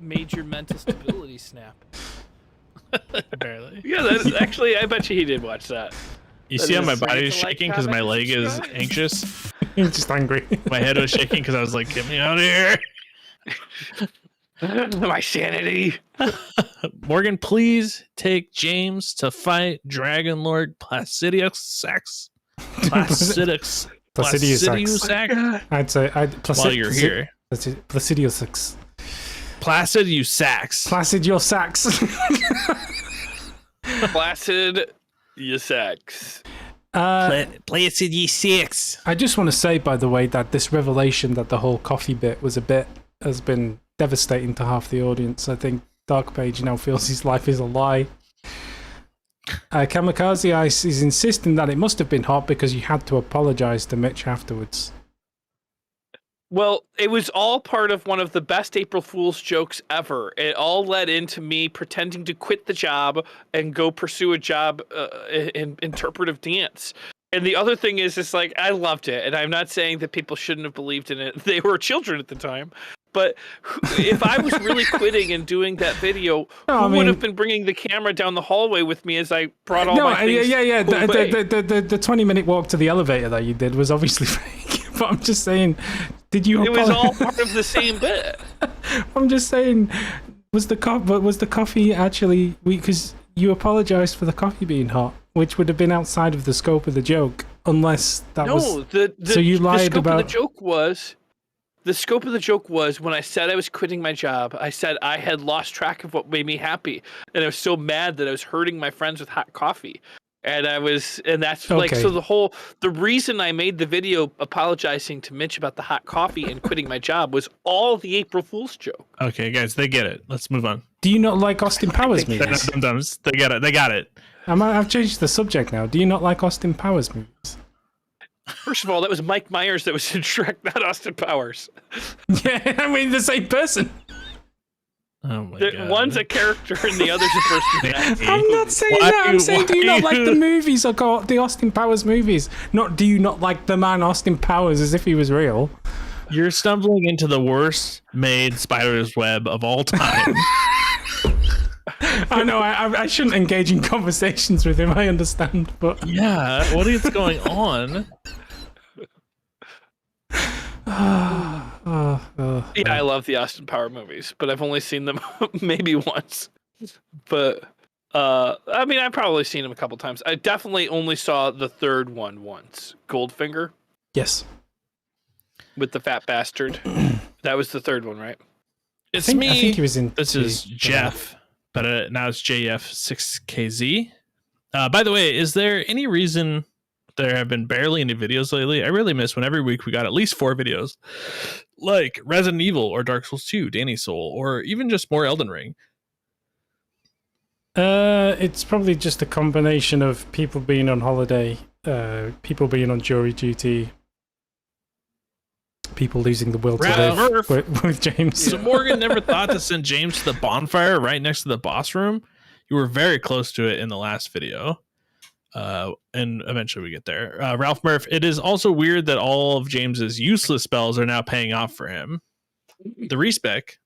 made your mental stability snap. Barely. Yeah, that's actually, I bet you he did watch that. You That see how my is- body is Like, shaking because my comment, leg is subscribe. anxious? I'm just angry. My head was shaking because I was like, get me out of here. My sanity. Morgan, please take James to fight Dragon Lord Placidius. Placidius I'd say While you're here. Placidius 6. Placid, you sacks. Placid your sacks. Placid, you sex. Placid, you sacks. I just want to say, by the way, that this revelation that the whole coffee bit was a bit has been devastating to half the audience. I think Dark Page now feels his life is a lie. Kamikaze Ice is insisting that it must have been hot because you had to apologize to Mitch afterwards. Well, it was all part of one of the best April Fool's jokes ever. It all led into me pretending to quit the job and go pursue a job in interpretive dance. And the other thing is like, I loved it. And I'm not saying that people shouldn't have believed in it. They were children at the time. But if I was really quitting and doing that video, who would have been bringing the camera down the hallway with me as I brought all my things? Yeah. The 20-minute walk to the elevator that you did was obviously fake. But I'm just saying, did you? It was all part of the same bit. I'm just saying, was the coffee actually? Because you apologized for the coffee being hot, which would have been outside of the scope of the joke, unless that was. So you lied about. The scope of the joke was when I said I was quitting my job, I said I had lost track of what made me happy. And I was so mad that I was hurting my friends with hot coffee. And that's okay. Like, so the reason I made the video apologizing to Mitch about the hot coffee and quitting my job was all the April Fool's joke. Okay, guys, they get it. Let's move on. Do you not like Austin Powers movies? They get it. They got it. I've changed the subject now. Do you not like Austin Powers movies? First of all, that was Mike Myers that was in Shrek, not Austin Powers. Yeah, I mean, the same person. Oh my God. One's a character and the other's a person. I'm not saying that. I'm saying, do you not like the movies or the Austin Powers movies? Not do you not like the man Austin Powers as if he was real? You're stumbling into the worst made spider's web of all time. I know, I shouldn't engage in conversations with him, I understand, but... Yeah, what is going on? Yeah, I love the Austin Power movies, but I've only seen them maybe once. But, I mean, I've probably seen them a couple times. I definitely only saw the third one once. Goldfinger? Yes. With the fat bastard. That was the third one, right? It's me. I think he was in... This is Jeff. But now it's JF6KZ. By the way, is there any reason there have been barely any videos lately? I really miss when every week we got at least 4 videos. Like Resident Evil or Dark Souls 2, Danny Soul, or even just more Elden Ring. It's probably just a combination of people being on holiday, people being on jury duty, people losing the will to live with James. So Morgan never thought to send James to the bonfire right next to the boss room. You were very close to it in the last video. And eventually we get there. Ralph Murph, it is also weird that all of James's useless spells are now paying off for him. The respec.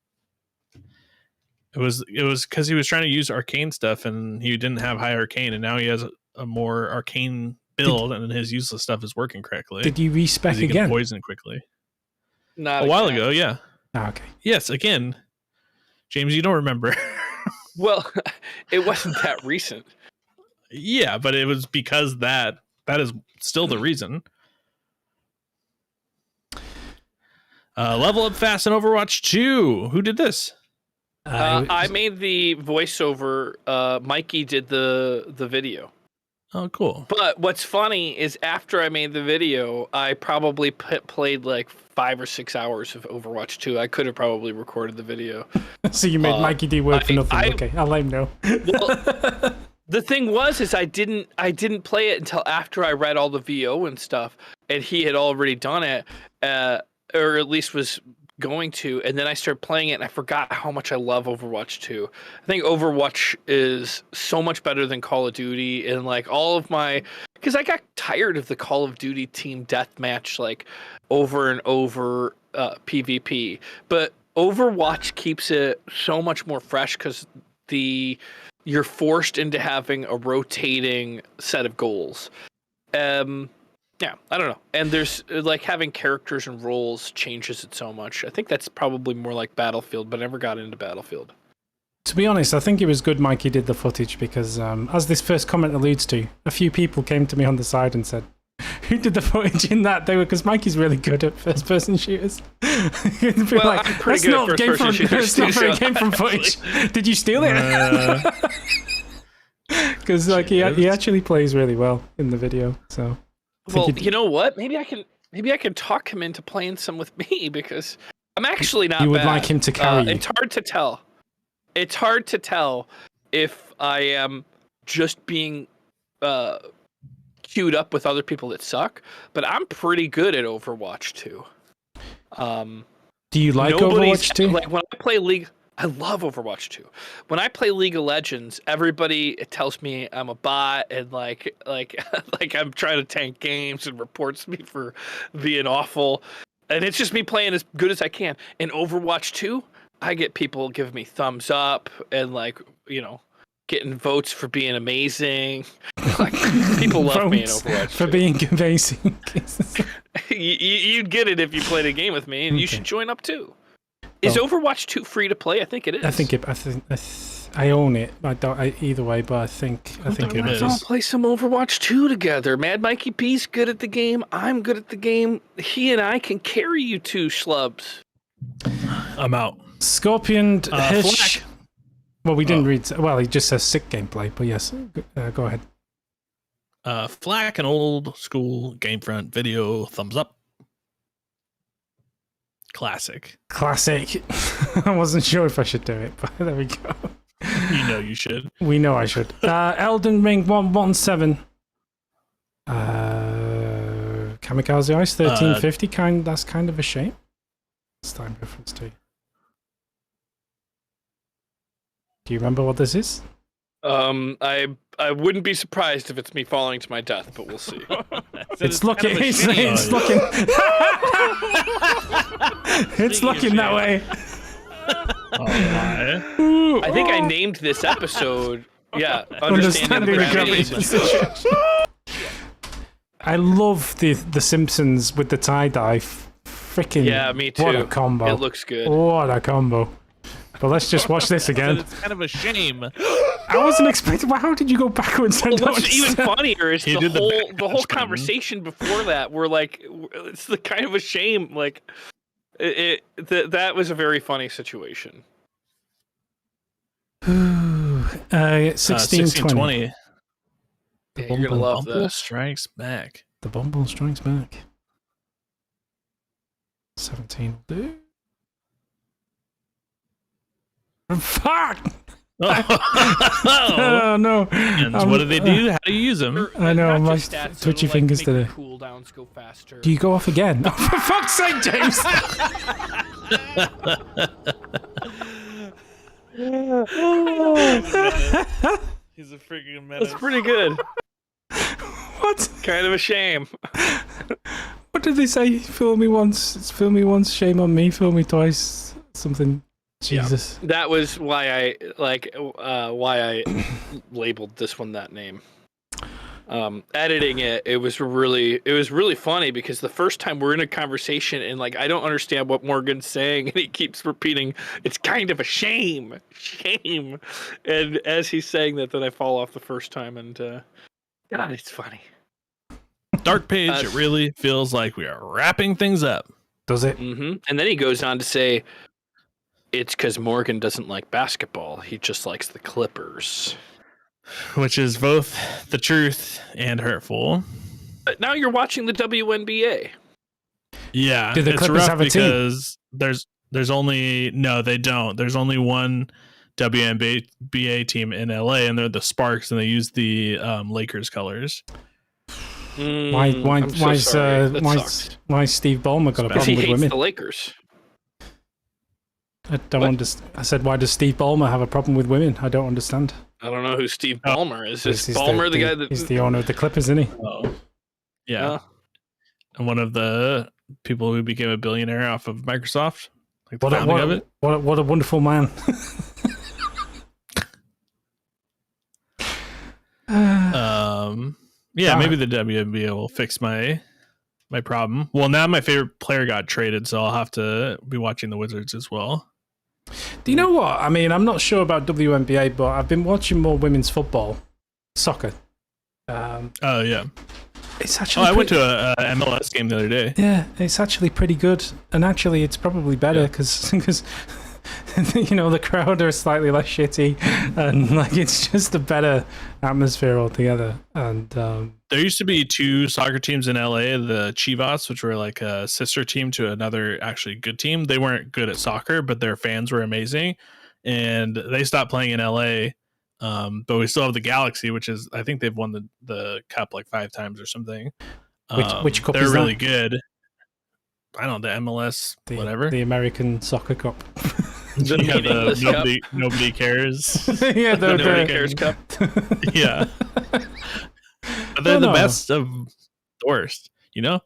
It was because he was trying to use arcane stuff and he didn't have high arcane, and now he has a more arcane build and his useless stuff is working correctly. Did you respec he again? Can poison quickly. Not a while ago, yeah. Oh, okay. Yes, again. James, you don't remember. Well, it wasn't that recent. Yeah, but it was because that is still the reason. Level up fast in Overwatch 2. Who did this? I made the voiceover. Mikey did the video. Oh, cool. But what's funny is after I made the video, I probably played like 5 or 6 hours of Overwatch 2. I could have probably recorded the video. So you made Mikey do work for nothing. Okay, I'll let him know. Well, the thing is I didn't play it until after I read all the VO and stuff, and he had already done it, or at least was going to, and then I started playing it and I forgot how much I love Overwatch 2. I think Overwatch is so much better than Call of Duty, and like all of my, because I got tired of the Call of Duty team deathmatch like over and over PvP, but Overwatch keeps it so much more fresh because you're forced into having a rotating set of goals. Yeah, I don't know. And there's like having characters and roles changes it so much. I think that's probably more like Battlefield, but I never got into Battlefield. To be honest, I think it was good Mikey did the footage because, as this first comment alludes to, a few people came to me on the side and said, who did the footage in that? They were, because Mikey's really good at first-person shooters. Well, like, I'm pretty good at first-person shooters. That's not very game-from footage. Did you steal it? Because like he actually plays really well in the video, so... Well, you know what? Maybe I can talk him into playing some with me because I'm actually not. You would bad. Like him to carry you. It's hard to tell. It's hard to tell if I am just being queued up with other people that suck, but I'm pretty good at Overwatch 2. Do you like Overwatch 2? Like when I play League, I love Overwatch 2. When I play League of Legends, everybody tells me I'm a bot and like I'm trying to tank games and reports me for being awful. And it's just me playing as good as I can. In Overwatch 2, I get people giving me thumbs up and like, you know, getting votes for being amazing. Like, people love me in Overwatch for 2. being amazing. You'd get it if you played a game with me, and you should join up too. Is Overwatch 2 free to play? I think it is. I own it. I don't either way, but I think it is. Let's all play some Overwatch 2 together. Mad Mikey P's good at the game. I'm good at the game. He and I can carry you two schlubs. I'm out. Scorpion Hish. Flack. Well, we didn't read. Well, he just says sick gameplay, but yes, go ahead. Flack, an old school GameFront video, thumbs up. Classic. I wasn't sure if I should do it, but there we go. You know you should. We know I should. Elden Ring 117. Kamikaze Ice 1350. That's kind of a shame. It's time reference to. Do you remember what this is? I wouldn't be surprised if it's me falling to my death, but we'll see. It's looking. It's looking. It's looking that way. I think I named this episode. Yeah, understanding the gravity situation. I love the Simpsons with the tie-dye. Freaking yeah, me too. What a combo! It looks good. What a combo! But let's just watch this again. It's kind of a shame. I wasn't expecting. Well, how did you go backwards? Well, what's even funnier is the whole conversation before that. We're like, it's the kind of a shame. Like, that was a very funny situation. 1620. Yeah, you're gonna love this. Strikes back. The Bumble strikes back. 17 will do. Fuck! Oh no! What do they do? How do you use them? I know, my twitchy fingers today. Cooldowns go faster. Do you go off again? Oh, for fuck's sake, James! He's a freaking menace. That's pretty good. What? Kind of a shame. What did they say? Fool me once, it's fool me once, shame on me. Fool me twice, something. Jesus. Yeah. That was why I labeled this one that name. Editing it was really funny because the first time we're in a conversation and like I don't understand what Morgan's saying and he keeps repeating it's kind of a shame, and as he's saying that, then I fall off the first time and God, it's funny. Dark page. It really feels like we are wrapping things up. Does it? Mm-hmm. And then he goes on to say. It's because Morgan doesn't like basketball. He just likes the Clippers. Which is both the truth and hurtful. But now you're watching the WNBA. Yeah. Do the Clippers have a team? There's only... No, they don't. There's only one WNBA team in LA, and they're the Sparks, and they use the Lakers colors. Why Steve Ballmer got a problem with women? The Lakers. I don't understand. I said, why does Steve Ballmer have a problem with women? I don't understand. I don't know who Steve Ballmer is. Is Ballmer the guy that... He's the owner of the Clippers, isn't he? Oh. Yeah. And one of the people who became a billionaire off of Microsoft. Like the founding of it. What a wonderful man. Yeah, maybe the WNBA will fix my problem. Well, now my favorite player got traded, so I'll have to be watching the Wizards as well. Do you know what? I mean, I'm not sure about WNBA, but I've been watching more women's football, soccer. Oh yeah, it's actually. I went to a MLS game the other day. Yeah, it's actually pretty good, and actually, it's probably better because you know the crowd are slightly less shitty, and like it's just a better atmosphere altogether. And there used to be two soccer teams in LA, the Chivas, which were like a sister team to another actually good team. They weren't good at soccer, but their fans were amazing, and they stopped playing in LA But we still have the Galaxy, which is, I think they've won the cup like 5 times or something. Which cup they're is really that? good. I don't know, the MLS, whatever. The American Soccer Cup. Nobody cares. Yeah, nobody cares cup. Yeah. But they're the best of the worst, you know?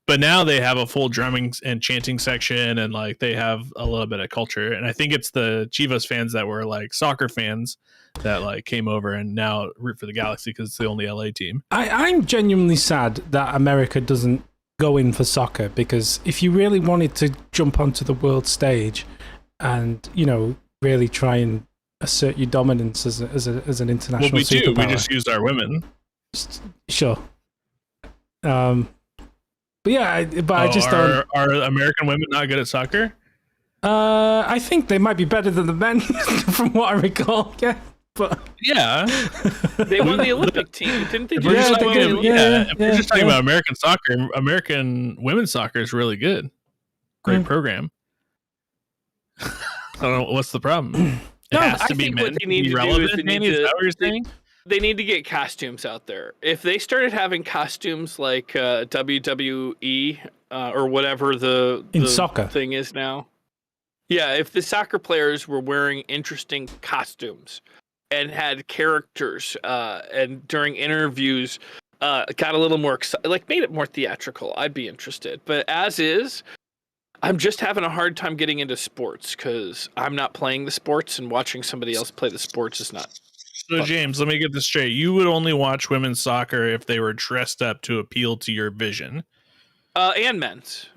But now they have a full drumming and chanting section, and like they have a little bit of culture. And I think it's the Chivas fans that were like soccer fans that like came over and now root for the Galaxy because it's the only LA team. I'm genuinely sad that America doesn't go in for soccer, because if you really wanted to jump onto the world stage and, you know, really try and assert your dominance as an international superpower. We just used our women. Sure. But yeah, I just don't. Are American women not good at soccer? I think they might be better than the men, from what I recall. Yeah, but yeah, they won the Olympic team, didn't they? If we're just talking about American soccer, American women's soccer is really good. Great program. I don't know what's the problem. It has to be men. What they need to do is they need to get costumes out there. If they started having costumes like WWE or whatever the soccer thing is now. Yeah, if the soccer players were wearing interesting costumes and had characters and during interviews got a little more excited, like made it more theatrical, I'd be interested. But as is, I'm just having a hard time getting into sports because I'm not playing the sports, and watching somebody else play the sports is not. So, James, let me get this straight. You would only watch women's soccer if they were dressed up to appeal to your vision. And men's.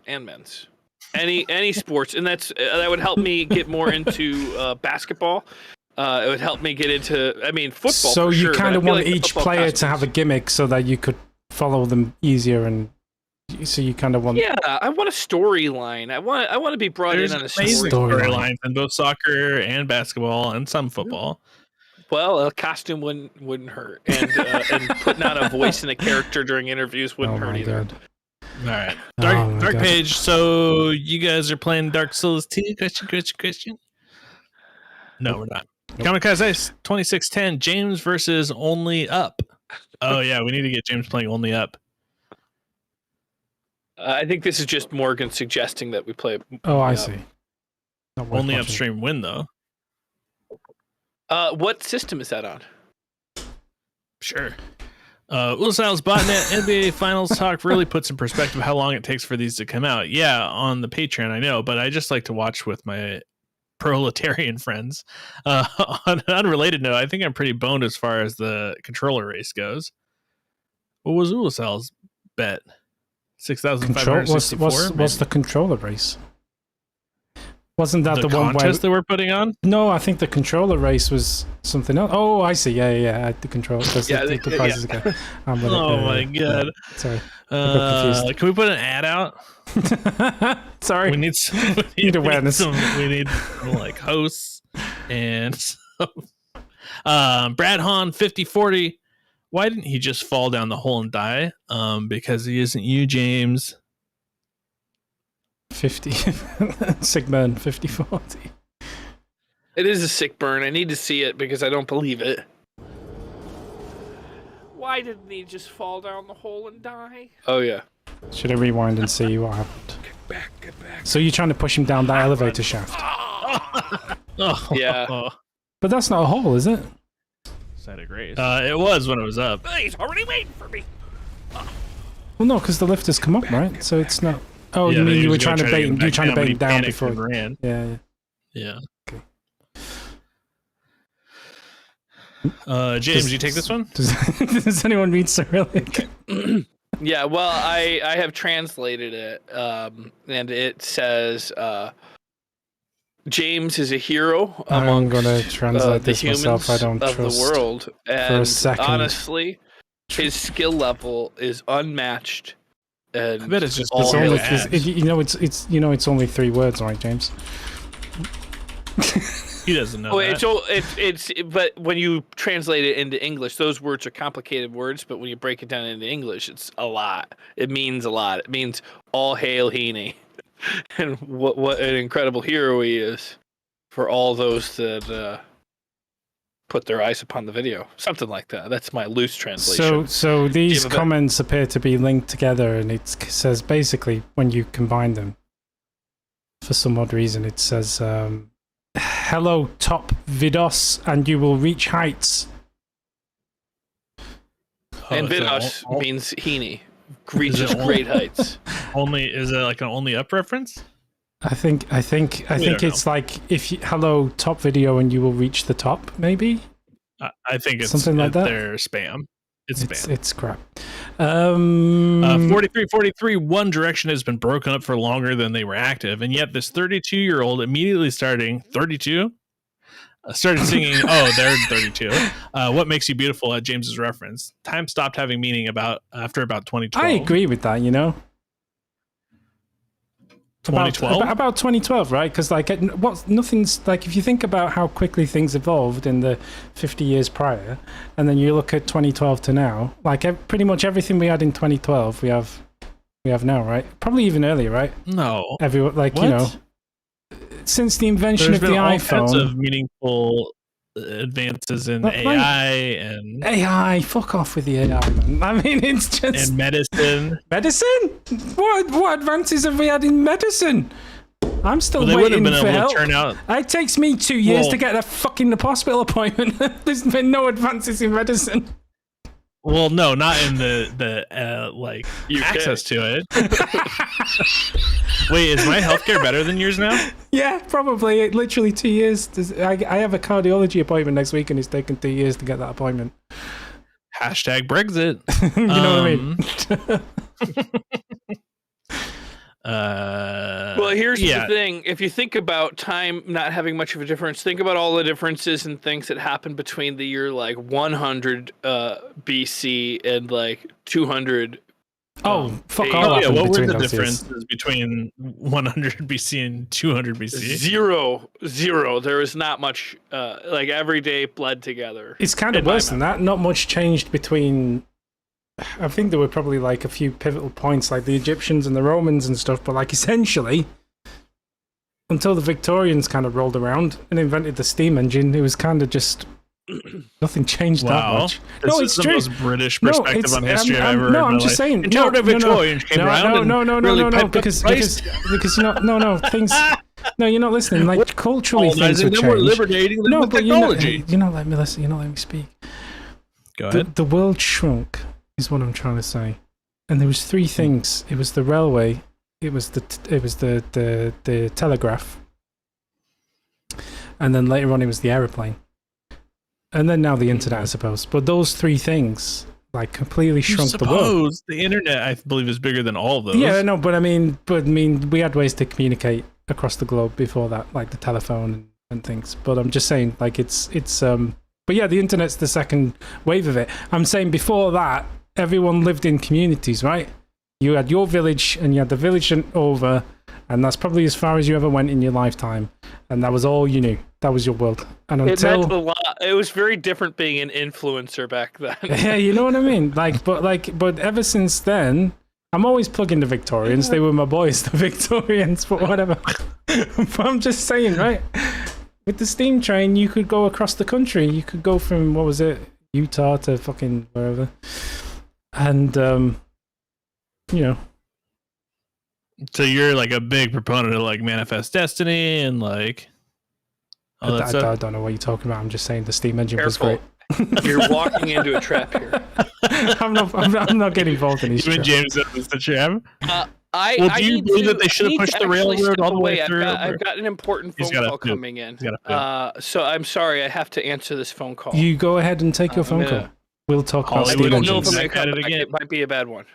Any sports, and that would help me get more into basketball. It would help me get into, football. So you kind of want each player to have a gimmick so that you could follow them easier, and so you kind of want. Yeah, I want a storyline. I want to be brought in on a storyline in both soccer and basketball and some football. Well, a costume wouldn't hurt, and putting on a voice and a character during interviews wouldn't hurt either. God. All right, Dark Page. So you guys are playing Dark Souls 2? Question. No, we're not. Kamikaze 2610. James versus Only Up. Oh yeah, we need to get James playing Only Up. I think this is just Morgan suggesting that we play. Oh, I see. Only Upstream win though. What system is that on? Sure. Usal's Botnet NBA Finals Talk really puts in perspective how long it takes for these to come out. Yeah, on the Patreon, I know, but I just like to watch with my proletarian friends. On an unrelated note, I think I'm pretty boned as far as the controller race goes. What was Usal's bet? 6,564? What's the controller race? Wasn't that the one contest that we're putting on? No, I think the controller race was something else. Oh, I see. Yeah. The controller. The prizes again. Oh my god. Sorry. Can we put an ad out? Sorry. We need awareness. We need like hosts and Brad Hahn 5040. Why didn't he just fall down the hole and die? Because he isn't you, James. 50 sick burn 50-40. It is a sick burn. I need to see it because I don't believe it. Why didn't he just fall down the hole and die? Oh yeah. Should I rewind and see what happened? Get back. So you're trying to push him down that elevator shaft? Yeah. But that's not a hole, is it? Side of grace. It was when it was up. He's already waiting for me. Well, no, because the lift has come up, right? So it's not. Oh, yeah, you mean you were trying to bait him? You were trying to bait him down before? Ran. Yeah. Okay. James, you take this one? Does anyone read Cyrillic? Yeah. Well, I have translated it, and it says James is a hero among the humans myself. I don't of trust the world, and for a second. Honestly, his skill level is unmatched. And I bet it's just it's only 3 words, right, James? He doesn't know. It's but when you translate it into English, those words are complicated words. But when you break it down into English, it's a lot. It means a lot. It means all hail Heaney, and what an incredible hero he is for all those that put their eyes upon the video. Something like that. That's my loose translation. So these comments appear to be linked together, and it says basically when you combine them, for some odd reason, it says, hello, top vidos, and you will reach heights. And vidos means Heaney. Reaches great heights. Is it like an only up reference? I think it's like hello top video and you will reach the top, maybe. I think it's something like that. They're spam. It's spam. It's crap. 43. One Direction has been broken up for longer than they were active, and yet this 32-year-old immediately started singing. Oh, they're 32. What makes you beautiful at James's reference. Time stopped having meaning after about 2012. I agree with that. 2012? About 2012, right? Because nothing's like, if you think about how quickly things evolved in the 50 years prior, and then you look at 2012 to now, like pretty much everything we had in 2012, we have now, right? Probably even earlier, right? No. Everyone, what? Since the invention There's of the been all iPhone, kinds of meaningful advances in AI and AI. Fuck off with the AI, man. I mean, it's just and medicine. Medicine? What advances have we had in medicine? I'm still they waiting would have been for able help. to turn out. It takes me 2 years to get a fucking hospital appointment. There's been no advances in medicine. Well, no, not in the access to it. Wait, is my healthcare better than yours now? Yeah, probably. Literally 2 years. I have a cardiology appointment next week, and it's taken 2 years to get that appointment. Hashtag Brexit. You know what I mean? Well, here's the thing. If you think about time not having much of a difference, think about all the differences and things that happened between the year 100 BC and 200. Fuck all. Yeah, what were the differences between 100 BC and 200 BC? Zero. There was not much. Every day bled together. It's kind of worse than that. Not much changed between. I think there were probably a few pivotal points, like the Egyptians and the Romans and stuff, but essentially, until the Victorians kind of rolled around and invented the steam engine, it was kind of just nothing changed that much. This is the most British perspective on history I've ever heard. No, I'm just saying. Until the Victorians came around. No, because things. No, you're not listening. Culturally, things would change. We're liberating them with technology. You're not letting me listen. You're not letting me speak. Go ahead. The world shrunk. Is what I'm trying to say, and there was three things. It was the railway, it was the telegraph, and then later on it was the aeroplane, and then now the internet, I suppose. But those three things completely shrunk the world. The internet, I believe, is bigger than all of those. Yeah, no, but I mean, we had ways to communicate across the globe before that, like the telephone and things. But I'm just saying, it's. But yeah, the internet's the second wave of it. I'm saying before that. Everyone lived in communities, right? You had your village and you had the village over, and that's probably as far as you ever went in your lifetime. And that was all you knew. That was your world. And it meant a lot. It was very different being an influencer back then. Yeah, you know what I mean? But ever since then, I'm always plugging the Victorians. They were my boys, the Victorians, but whatever. But I'm just saying, right? With the steam train, you could go across the country. You could go from, what was it, Utah to fucking wherever. And, So you're a big proponent of Manifest Destiny and I don't know what you're talking about. I'm just saying the steam engine was great. You're walking into a trap here. I'm not getting involved in these traps. James said it's the trap. Do you believe that they should have pushed the railroad all the way through? I've got an important phone call coming in. So I'm sorry, I have to answer this phone call. You go ahead and take your phone call. We'll talk about steam engines. It might be a bad one.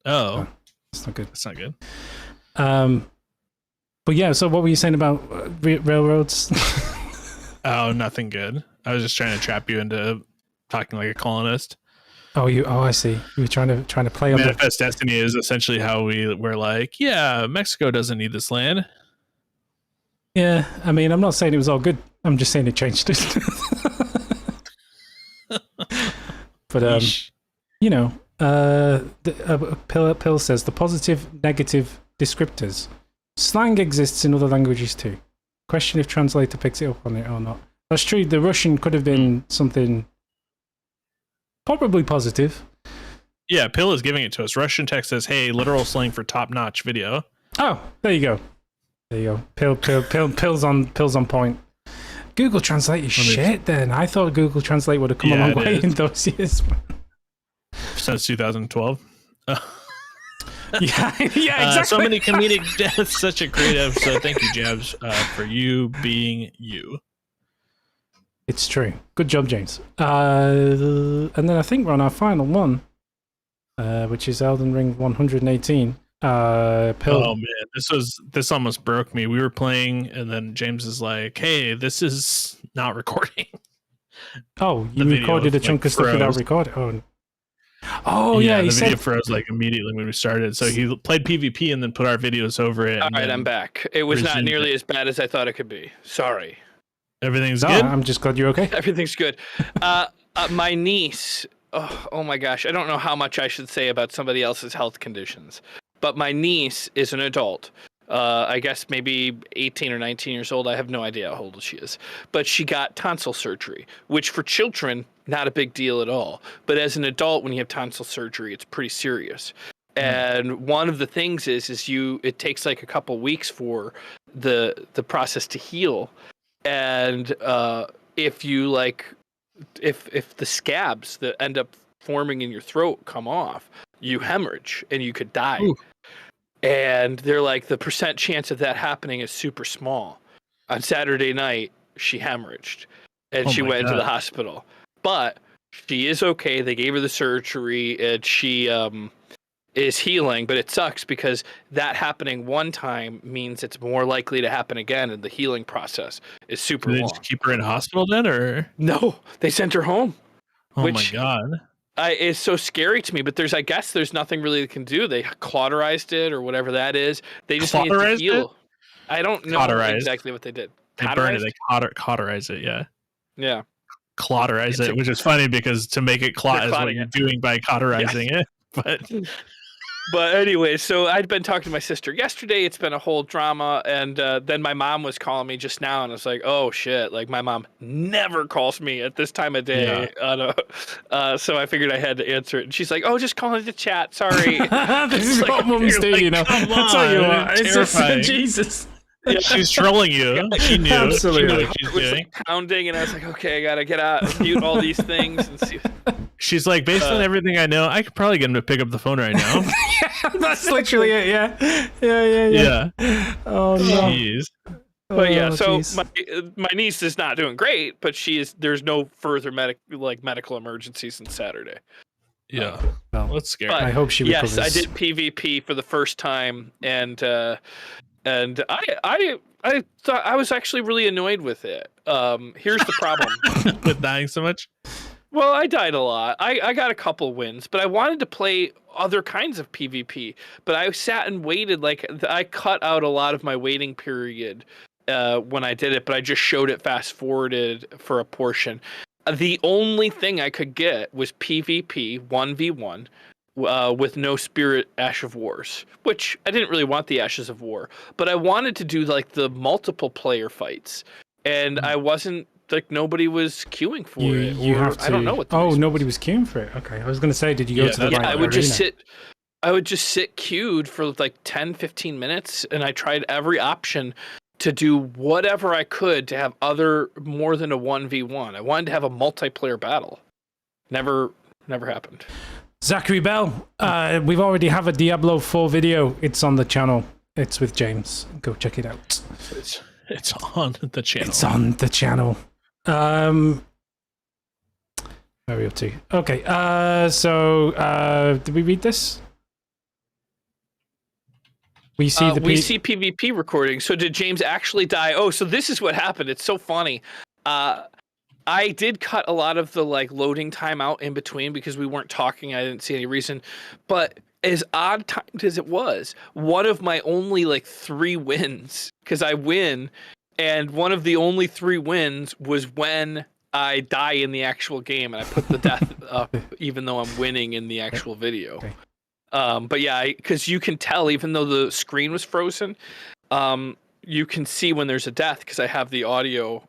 Oh. That's not good. That's not good. But yeah, so what were you saying about railroads? Oh, nothing good. I was just trying to trap you into talking like a colonist. Oh, I see. You were trying to play on Manifest Destiny is essentially how we're Mexico doesn't need this land. Yeah, I mean, I'm not saying it was all good. I'm just saying it changed it. But Pill says the positive, negative descriptors. Slang exists in other languages too. Question if translator picks it up on it or not. That's true. The Russian could have been something probably positive. Yeah, Pill is giving it to us. Russian text says, "Hey, literal slang for top-notch video." Oh, there you go. There you go. Pill's on point. Google Translate is shit. Then I thought Google Translate would have come a long way in those years. Since 2012. Yeah, exactly. So many comedic deaths. Such a great episode. Thank you, Jabs, for you being you. It's true. Good job, James. And then I think we're on our final one, which is Elden Ring 118. Pill. Oh man, this almost broke me. We were playing, and then James is like, "Hey, this is not recording." Oh, you recorded a chunk of stuff without recording. Oh yeah, the video froze like immediately when we started. So he played PvP and then put our videos over it. All right, I'm back. It was not nearly as bad as I thought it could be. Sorry. Everything's good. I'm just glad you're okay. Everything's good. My niece. Oh my gosh, I don't know how much I should say about somebody else's health conditions, but my niece is an adult. I guess maybe 18 or 19 years old. I have no idea how old she is. But she got tonsil surgery, which for children, not a big deal at all. But as an adult, when you have tonsil surgery, it's pretty serious. And one of the things is it takes like a couple weeks for the process to heal. And if the scabs that end up forming in your throat come off, you hemorrhage and you could die. Ooh. And they're like, the percent chance of that happening is super small. On Saturday night, she hemorrhaged and she went into the hospital. But she is okay. They gave her the surgery and she is healing. But it sucks because that happening one time means it's more likely to happen again. And the healing process is super long. Did they just keep her in hospital then? Or no, they sent her home. Oh my God. It's so scary to me, but I guess there's nothing really they can do. They cauterized it or whatever that is. They just need to heal. I don't know exactly what they did. They burn it. They cauterize it. Yeah. Yeah. Cauterize it, which is funny because to make it clot is what you're doing by cauterizing it. But anyway, so I'd been talking to my sister yesterday. It's been a whole drama. And then my mom was calling me just now. And I was like, oh, shit. Like, my mom never calls me at this time of day. Yeah. So I figured I had to answer it. And she's like, oh, just calling to chat. Sorry. This is what moms do, you know. That's how you are. It's terrifying. Jesus. Yeah. She's trolling you. She knew. Absolutely. She knew what she's doing. Like pounding, and I was like, okay, I got to get out, mute all these things. And see. She's like, based on everything I know, I could probably get him to pick up the phone right now. That's literally it, yeah. Oh, no. Jeez. But yeah, so my niece is not doing great, but there's no further medical emergencies since Saturday. Yeah. Well, that's scary. I hope she recovers. Yes, I did PvP for the first time, and I thought I was actually really annoyed with it. Here's the problem. With dying so much? Well, I died a lot. I got a couple wins, but I wanted to play other kinds of PvP. But I sat and waited. Like, I cut out a lot of my waiting period when I did it, but I just showed it fast forwarded for a portion. The only thing I could get was PvP 1v1 with no Spirit Ash of Wars, which I didn't really want the Ashes of War, but I wanted to do like the multiple player fights, and I wasn't. Like, nobody was queuing for it. You have to. I don't know what. Nobody was queuing for it. Okay, I was going to say, did you go to the right I would arena? I would just sit queued for like 10, 15 minutes, and I tried every option to do whatever I could to have more than a 1v1. I wanted to have a multiplayer battle. Never happened. Zachary Bell, we've already have a Diablo 4 video. It's on the channel. It's with James. Go check it out. It's on the channel. It's on the channel. Where are we up to? Okay, so did we read this? We see we see PvP recording. So did James actually die? Oh, so this is what happened. It's so funny. I did cut a lot of the like loading time out in between because we weren't talking. I didn't see any reason. But as odd timed as it was, one of my only like 3 wins, because I win, and one of the only 3 wins was when I die in the actual game, and I put the death up even though I'm winning in the actual video. Okay. But yeah, because you can tell, even though the screen was frozen, you can see when there's a death because I have the audio.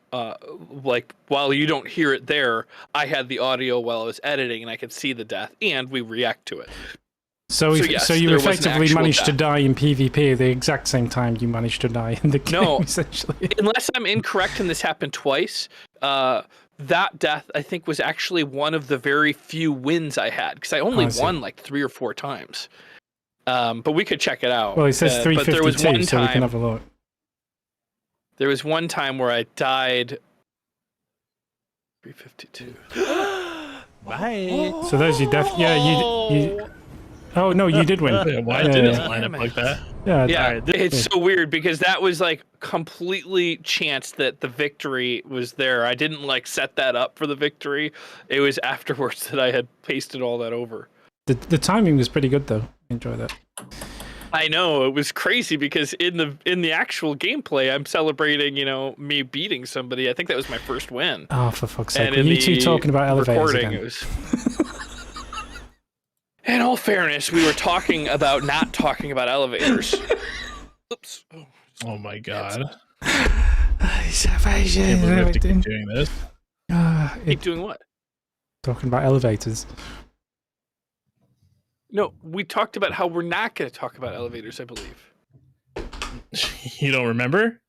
Like while you don't hear it there, I had the audio while I was editing, and I could see the death, and we react to it. So you effectively managed to die in PvP at the exact same time you managed to die in the game, essentially. Unless I'm incorrect and this happened twice, that death, I think, was actually one of the very few wins I had, because I only won like 3 or 4 times. But we could check it out. Well, it says 352, so we can have a look. There was one time where I died... 352. Bye. So there's your death. Yeah, you oh, no, you did win. Why did it line up like that? Yeah, it's so weird because that was like completely chance that the victory was there. I didn't like set that up for the victory. It was afterwards that I had pasted all that over. The timing was pretty good though. Enjoy that. I know, it was crazy because in the actual gameplay, I'm celebrating, me beating somebody. I think that was my first win. Oh, for fuck's sake! Were you two talking about elevators again? It was... In all fairness, we were talking about not talking about elevators. Oops. Oh my god. Keep doing this. Keep doing what? Talking about elevators. No, we talked about how we're not going to talk about elevators, I believe. You don't remember?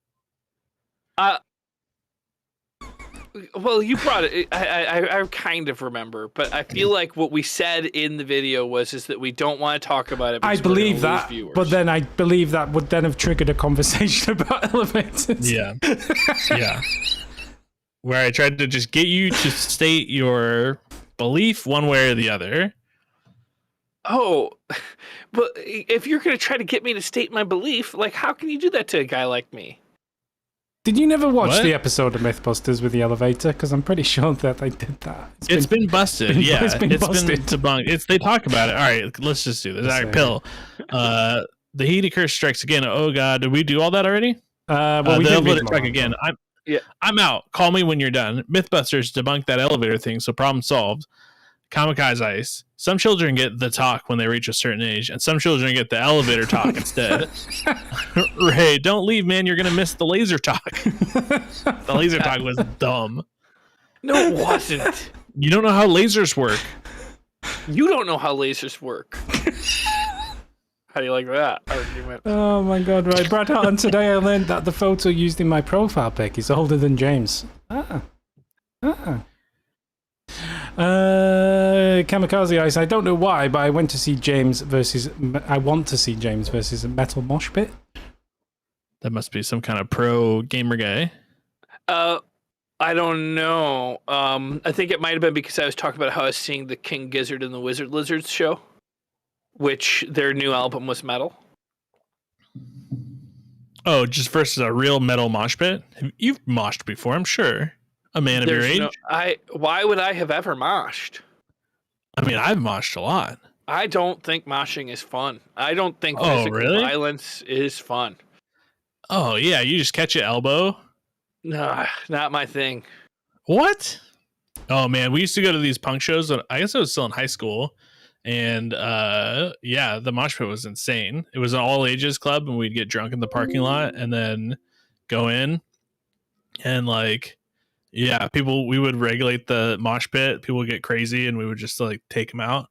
Well, you brought it. I kind of remember, but I feel like what we said in the video is that we don't want to talk about it. I believe that, but then I believe that would then have triggered a conversation about elevators. Yeah, yeah. Where I tried to just get you to state your belief one way or the other. Oh, but if you're going to try to get me to state my belief, like, how can you do that to a guy like me? Did you never watch the episode of Mythbusters with the elevator? Because I'm pretty sure that they did that. It's been busted. It's been debunked. They talk about it. All right, let's just do this. All right, Pill. The Heaty Curse strikes again. Oh God, did we do all that already? Well, we the did elevator strike again. I'm out. Call me when you're done. Mythbusters debunked that elevator thing, so problem solved. Kamikaze Ice. Some children get the talk when they reach a certain age, and some children get the elevator talk instead. Ray, don't leave, man. You're going to miss the laser talk. The laser talk was dumb. No, it wasn't. You don't know how lasers work. You don't know how lasers work. How do you like that argument? Oh my god, right. Brad Hutton, today I learned that the photo used in my profile pic is older than James. Kamikaze Ice, I don't know why, but I want to see James versus a Metal Mosh Pit. That must be some kind of pro gamer guy. I don't know. I think it might have been because I was talking about how I was seeing the King Gizzard and the Wizard Lizards show, which their new album was metal. Oh, just versus a real metal mosh pit? You've moshed before, I'm sure. A man of your age. Why would I have ever moshed? I mean, I've moshed a lot. I don't think moshing is fun. I don't think physical violence is fun. Oh, yeah. You just catch your elbow. Nah, not my thing. What? Oh, man. We used to go to these punk shows. I guess I was still in high school. And the mosh pit was insane. It was an all ages club, and we'd get drunk in the parking lot and then go in. And we would regulate the mosh pit. People would get crazy, and we would just take them out.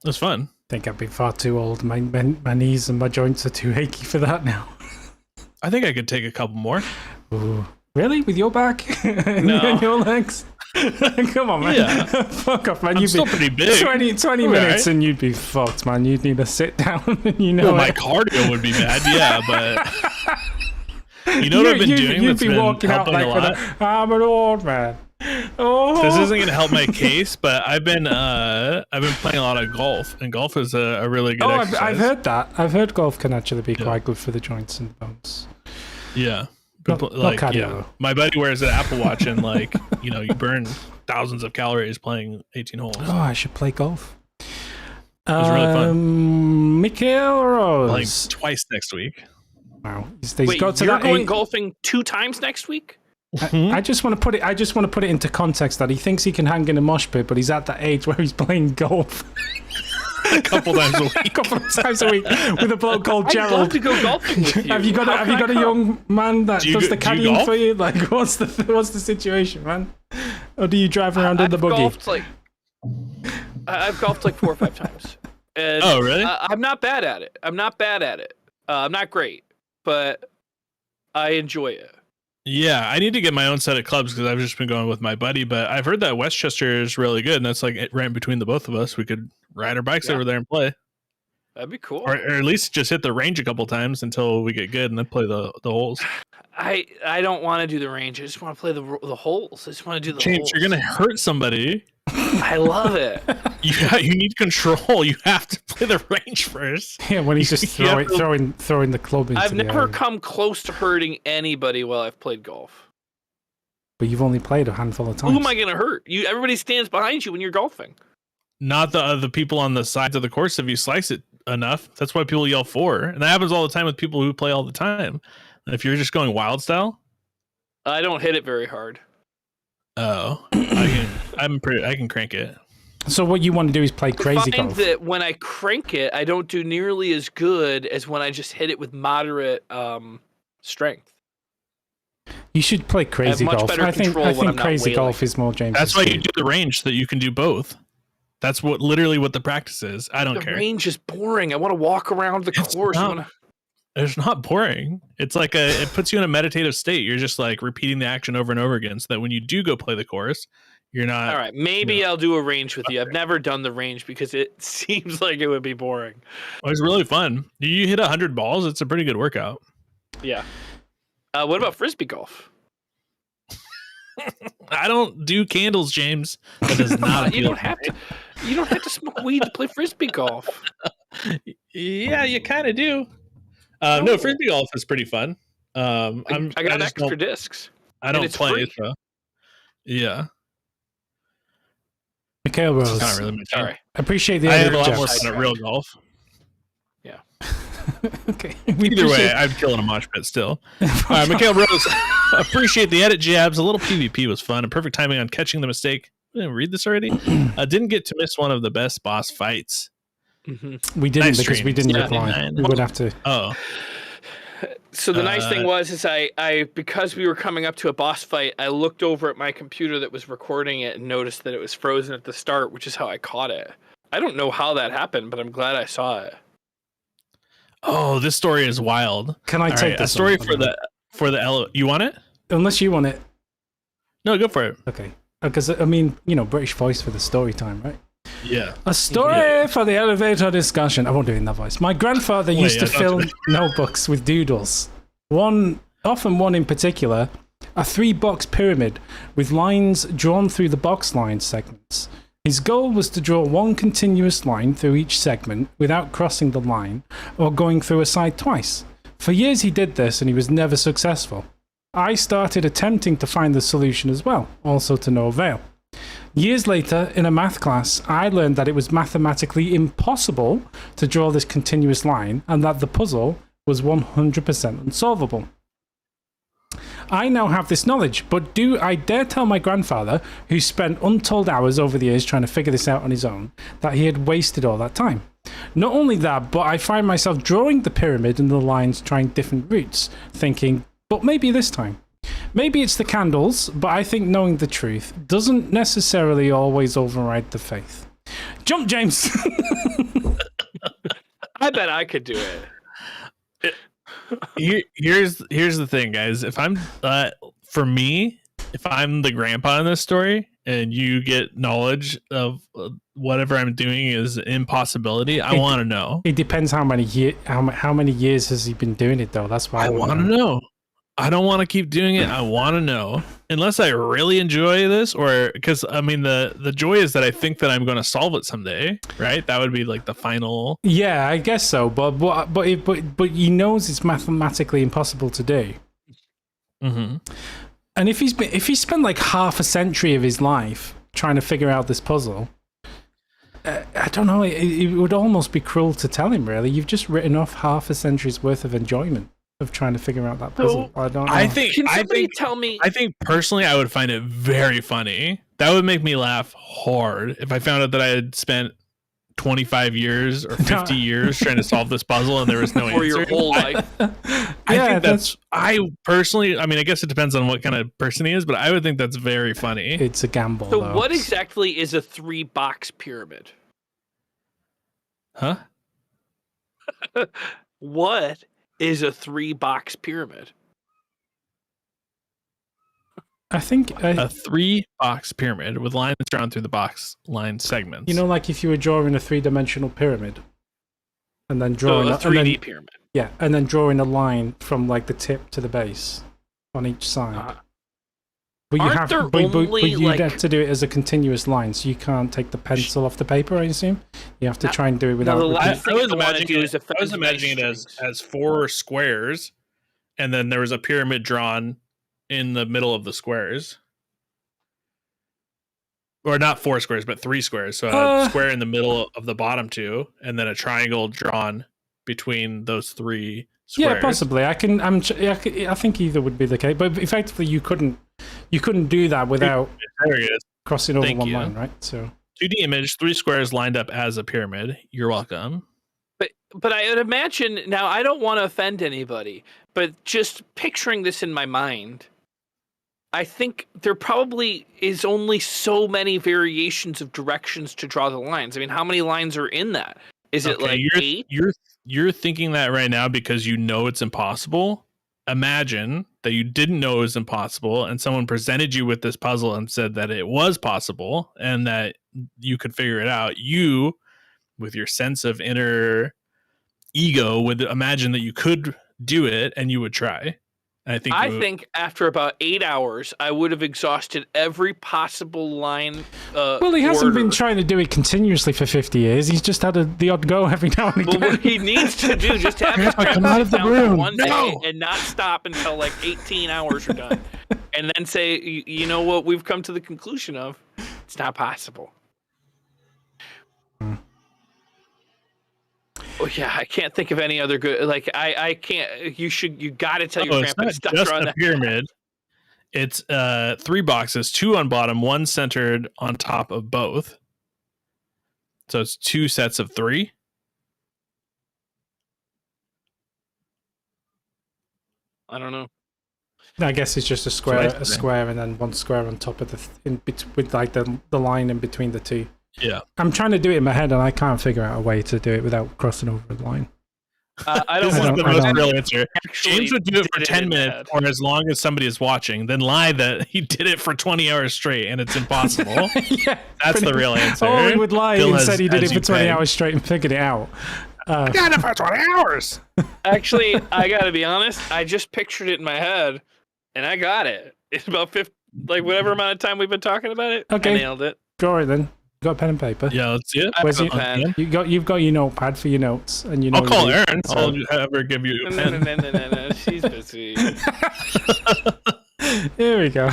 It was fun. I think I'd be far too old. My knees and my joints are too achy for that now. I think I could take a couple more. Ooh. Really? With your back? And your legs? Come on, man. Yeah. Fuck off, man. I'm still pretty big. 20 minutes and you'd be fucked, man. You'd need to sit down. My cardio would be bad, yeah, but... You know what I've been doing that's been helping a lot? I'm an old man. Oh. This isn't going to help my case, but I've been playing a lot of golf, and golf is a really good exercise. I've heard that. I've heard golf can actually be quite good for the joints and bones. Yeah. Not cardio. My buddy wears an Apple Watch, and you burn thousands of calories playing 18 holes. Oh, I should play golf. It was really fun. Mikhail Rose. Playing twice next week. Wow. Wait, you're going golfing 2 times next week? I just want to put it into context that he thinks he can hang in a mosh pit, but he's at that age where he's playing golf. a couple times a week. A couple of times a week with a bloke called I'd Gerald. love to go golfing with you. Have you got a young man that does the caddying golf? for you? Like, what's the situation, man? Or do you drive around in the buggy? I've golfed like 4 or 5 times. And Oh, really? I'm not bad at it. I'm not great, but I enjoy it. Yeah, I need to get my own set of clubs because I've just been going with my buddy. But I've heard that Westchester is really good, and that's like right in between the both of us. We could ride our bikes over there and play, That'd be cool. or at least just hit the range a couple times until we get good, and then play the holes. I don't want to do the range. I just want to play the holes. I just want to do the James, holes. you're gonna hurt somebody. I love it. You need control. You have to play the range first. Yeah, when he's just throwing the club into I've the never area. come close to hurting anybody while I've played golf. But you've only played a handful of times. Who am I going to hurt? Everybody stands behind you when you're golfing. Not the other people on the sides of the course. If you slice it enough, that's why people yell for. And that happens all the time with people who play all the time. And if you're just going wild style, I don't hit it very hard. oh, I can crank it. So what you want to do is play crazy I find golf. that when I crank it, I don't do nearly as good as when I just hit it with moderate strength. You should play crazy much golf. better I think control when I'm not crazy wailing. golf is more James. That's why you do the range, so that you can do both. That's literally what the practice is. I don't The care. range is boring. I want to walk around the course. It's not boring. It's like it puts you in a meditative state. You're just like repeating the action over and over again, so that when you do go play the course, you're not. All right, maybe I'll do a range with you. I've never done the range because it seems like it would be boring. It was really fun. You hit 100 balls. It's a pretty good workout. Yeah. What about frisbee golf? I don't do candles, James. That does not. You don't have to. You don't have to smoke weed to play frisbee golf. Yeah, you kind of do. No, frisbee golf is pretty fun. I got just extra discs. I don't play free. it though. Yeah, Mikhail Rose. it's not really my thing. Sorry. Appreciate the I have idea a of lot more jabs. fun at real golf. Yeah. Okay. Either way, I'm killing a mosh pit still. Mikhail Rose, appreciate the edit jabs. A little PvP was fun and perfect timing on catching the mistake. I didn't read this already. Didn't get to miss one of the best boss fights. Mm-hmm. We didn't Nice because stream. we didn't Yeah. reply. We would have to. Oh, So the nice thing was I because we were coming up to a boss fight, I looked over at my computer that was recording it and noticed that it was frozen at the start, which is how I caught it. I don't know how that happened, but I'm glad I saw it. oh, this story is wild. Can I All take right, this a story one? for the L? You want it? Unless you want it. No, go for it. Okay. Because, I mean, British voice for the story time, right? Yeah. A story for the elevator discussion. I won't do it in that voice. My grandfather used to fill notebooks with doodles. Often one in particular, a 3-box pyramid with lines drawn through the box line segments. His goal was to draw one continuous line through each segment without crossing the line or going through a side twice. For years he did this and he was never successful. I started attempting to find the solution as well, also to no avail. Years later, in a math class, I learned that it was mathematically impossible to draw this continuous line and that the puzzle was 100% unsolvable. I now have this knowledge, but do I dare tell my grandfather, who spent untold hours over the years trying to figure this out on his own, that he had wasted all that time? Not only that, but I find myself drawing the pyramid and the lines trying different routes, thinking, but maybe this time. Maybe it's the candles, but I think knowing the truth doesn't necessarily always override the faith. Jump, James! I bet I could do it. Here's the thing, guys. If I'm for me, if I'm the grandpa in this story and you get knowledge of whatever I'm doing is impossibility, I want to know. It depends how many years has he been doing it, though. That's why I want to know. I don't want to keep doing it. I want to know. Unless I really enjoy this, or because I mean the joy is that I think that I'm going to solve it someday, right? That would be like the final. Yeah, I guess so. But he knows it's mathematically impossible to do. Mm-hmm. And if he spent like half a century of his life trying to figure out this puzzle, I don't know. It would almost be cruel to tell him. Really, you've just written off half a century's worth of enjoyment of trying to figure out that puzzle. I don't know. I think personally, I would find it very funny. That would make me laugh hard if I found out that I had spent 25 years or 50 years trying to solve this puzzle and there was no answer. Or your whole life. I think that's, I personally, I mean, I guess it depends on what kind of person he is, but I would think that's very funny. It's a gamble. So though. what exactly is a 3-box pyramid? Huh? What is a 3-box pyramid? I think A 3-box pyramid with lines drawn through the box line segments. you know, like if you were drawing a 3-dimensional pyramid, and then drawing a 3D pyramid. Yeah, and then drawing a line from like the tip to the base on each side. But you Aren't there but only, you'd like- have to do it as a continuous line, so you can't take the pencil off the paper, I assume. You have to try and do it without... the last I thing was I wanna imagining do it, is offend I was imagining it as 4 squares, and then there was a pyramid drawn in the middle of the squares. Or not 4 squares, but 3 squares. So a square in the middle of the bottom 2, and then a triangle drawn between those 3 squares. Yeah, possibly. I think either would be the case, but effectively you couldn't do that without There it is. crossing over Thank one you. line, right? So 2D image, 3 squares lined up as a pyramid. You're welcome. But I would imagine, now I don't want to offend anybody, but just picturing this in my mind, I think there probably is only so many variations of directions to draw the lines. I mean, how many lines are in that? Is it like 8? You're thinking that right now because you know it's impossible. Imagine that you didn't know it was impossible and someone presented you with this puzzle and said that it was possible and that you could figure it out. You, with your sense of inner ego, would imagine that you could do it and you would try. I think after about 8 hours, I would have exhausted every possible line. well, he hasn't been trying to do it continuously for 50 years. He's just had the odd go every now and again. Well, what he needs to do just have his come out of the down room. one day and not stop until like 18 hours are done, and then say, you know what, we've come to the conclusion of it's not possible. Oh yeah, I can't think of any other good. Like I can't. You got to tell your grandpa to stop just drawing a that. pyramid. It's 3 boxes, 2 on bottom, 1 centered on top of both. So it's 2 sets of 3. I don't know. I guess it's just a square, and then 1 square on top of with like the line in between the 2. Yeah, I'm trying to do it in my head, and I can't figure out a way to do it without crossing over the line. I don't this want is the to. most real answer. Actually James would do it for did it 10 in minutes bed. or as long as somebody is watching, then lie that he did it for 20 hours straight and it's impossible. Yeah, That's the real answer. Oh, he would lie Bill and said he did has it for you 20 pegged. hours straight and figured it out. I got it for 20 hours. Actually, I gotta be honest. I just pictured it in my head, and I got it. It's about 50, like whatever amount of time we've been talking about it. Okay. I nailed it. Draw it then. You got a pen and paper. Yeah, let's see it. I've Where's got your a pen. You've got your notepad for your notes, and you know. I'll call your- Aaron. I'll have her give you a pen. No. She's busy. Here we go.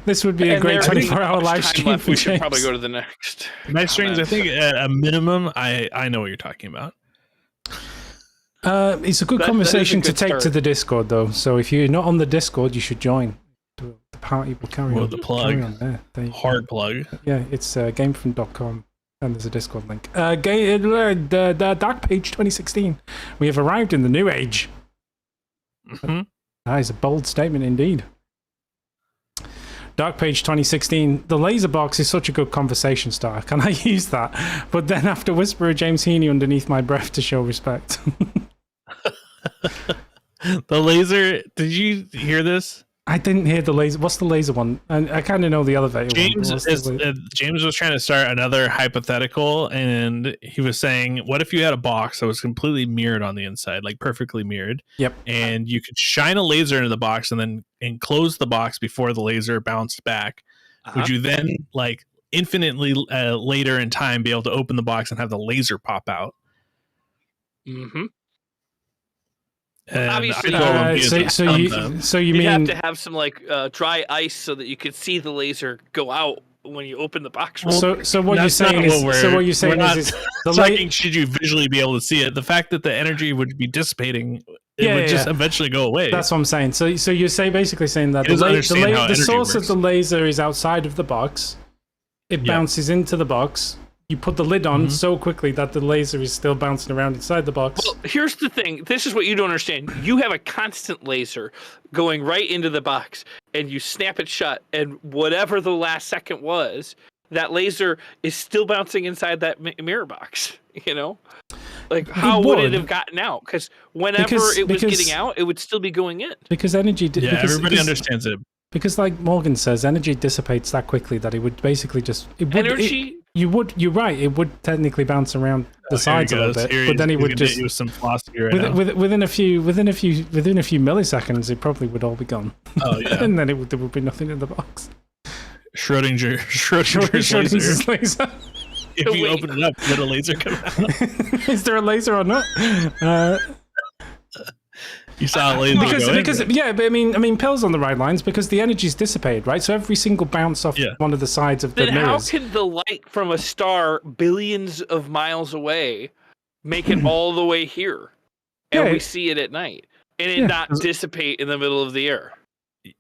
This would be a And great there being 24-hour much live time stream. left, for we should James. probably go to the next. Nice strings. I think at a minimum, I know what you're talking about. It's a good That is a conversation good to take to start. the Discord, though. So if you're not on the Discord, you should join. The party will carry Well, on. the plug. Carry on there. There you go. Hard plug. Yeah, it's GameFront.com, and there's a Discord link. The Dark Page 2016. We have arrived in the new age. Mhm. That is a bold statement indeed. Dark Page 2016. The laser box is such a good conversation starter. Can I use that? But then have to whisper a James Heaney underneath my breath to show respect. The laser. Did you hear this? I didn't hear the laser. What's the laser one? And I kind of know the elevator James one. but what's the James was trying to start another hypothetical, and he was saying, "What if you had a box that was completely mirrored on the inside, like perfectly mirrored? Yep. And you could shine a laser into the box and then enclose the box before the laser bounced back. Would you then, like infinitely later in time, be able to open the box and have the laser pop out?" Mm-hmm. And Obviously, I know it would be so a you dumb. so you You mean have to have some like dry ice so that you could see the laser go out when you open the box. so what you're That's not saying what is we're- so what you're saying we're not is the talking, should you visually be able to see it? The fact that the energy would be dissipating, it Yeah, would yeah, just yeah. eventually go away. That's what I'm saying. So you're basically saying that He doesn't understand how the energy source works. of the laser is outside of the box. It Yeah. bounces into the box. you put the lid on so quickly that the laser is still bouncing around inside the box. Well, here's the thing. This is what you don't understand. You have a constant laser going right into the box, and you snap it shut, and whatever the last second was, that laser is still bouncing inside that mirror box. You know, like how would it have gotten out? Because whenever it was getting out, it would still be going in. Because energy. Everybody understands it. Because, like Morgan says, energy dissipates that quickly that it would basically just. You're right. It would technically bounce around the sides a little bit, but then it would just. Use some philosophy right within a few milliseconds, it probably would all be gone. Oh yeah, and then there would be nothing in the box. Schrodinger's laser. If you open it up, did a laser come out? Is there a laser or not? You saw a laser because but I mean, Pill's on the right lines because the energy's dissipated, right? So every single bounce off one of the sides of the mirrors. How can the light from a star billions of miles away make it all the way here, and we see it at night, and it not dissipate in the middle of the air?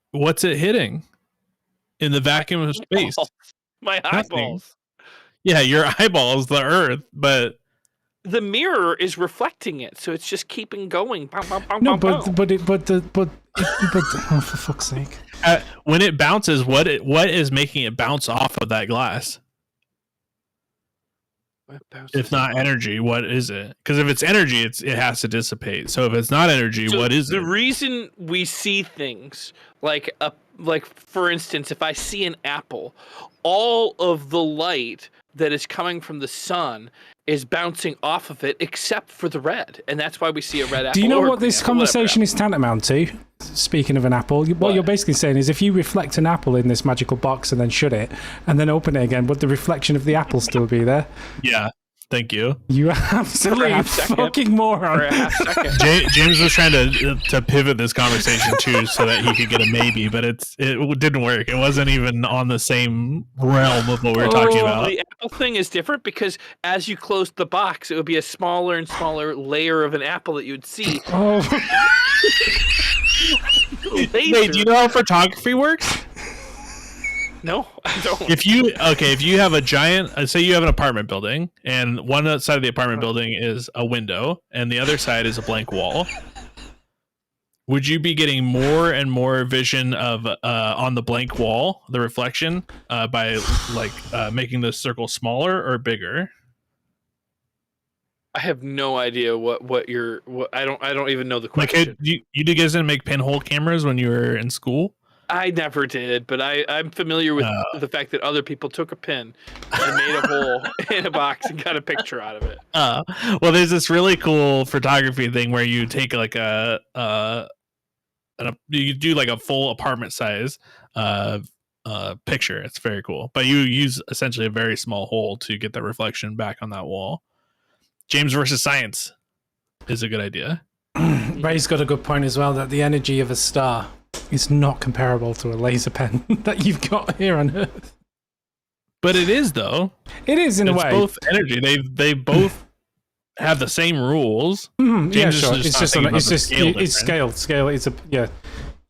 What's it hitting in the vacuum of space? My eyeballs. Yeah, your eyeballs, the Earth, but the mirror is reflecting it, so it's just keeping going. But oh, for fuck's sake! When it bounces, what is making it bounce off of that glass? If not energy, what is it? Because if it's energy, it has to dissipate. So if it's not energy, what is it? The reason we see things like for instance, if I see an apple, all of the light that is coming from the sun is bouncing off of it except for the red, and that's why we see a red apple. Do you know what this conversation is tantamount to? Speaking of an apple, what you're basically saying is if you reflect an apple in this magical box and then shut it and then open it again, would the reflection of the apple still be there? Yeah. Thank you. You absolute fucking moron. James was trying to pivot this conversation too, so that he could get a maybe, but it didn't work. It wasn't even on the same realm of what we were talking about. The apple thing is different because as you closed the box, it would be a smaller and smaller layer of an apple that you would see. Oh. Wait, do you know how photography works? No, I don't. If you have a giant, say you have an apartment building, and one side of the apartment building is a window, and the other side is a blank wall, would you be getting more and more vision of on the blank wall, the reflection, by making the circle smaller or bigger? I have no idea what I don't even know the question. Like, you guys didn't make pinhole cameras when you were in school? I never did, but I'm familiar with the fact that other people took a pin and made a hole in a box and got a picture out of it. Well, there's this really cool photography thing where you take like you do like a full apartment size picture. It's very cool, but you use essentially a very small hole to get the reflection back on that wall. James versus science is a good idea. Ray's got a good point as well, that the energy of a star is not comparable to a laser pen that you've got here on Earth. But it is, though. It is in a way. It's both energy. They both have the same rules. Yeah, sure. It's scale. Scale is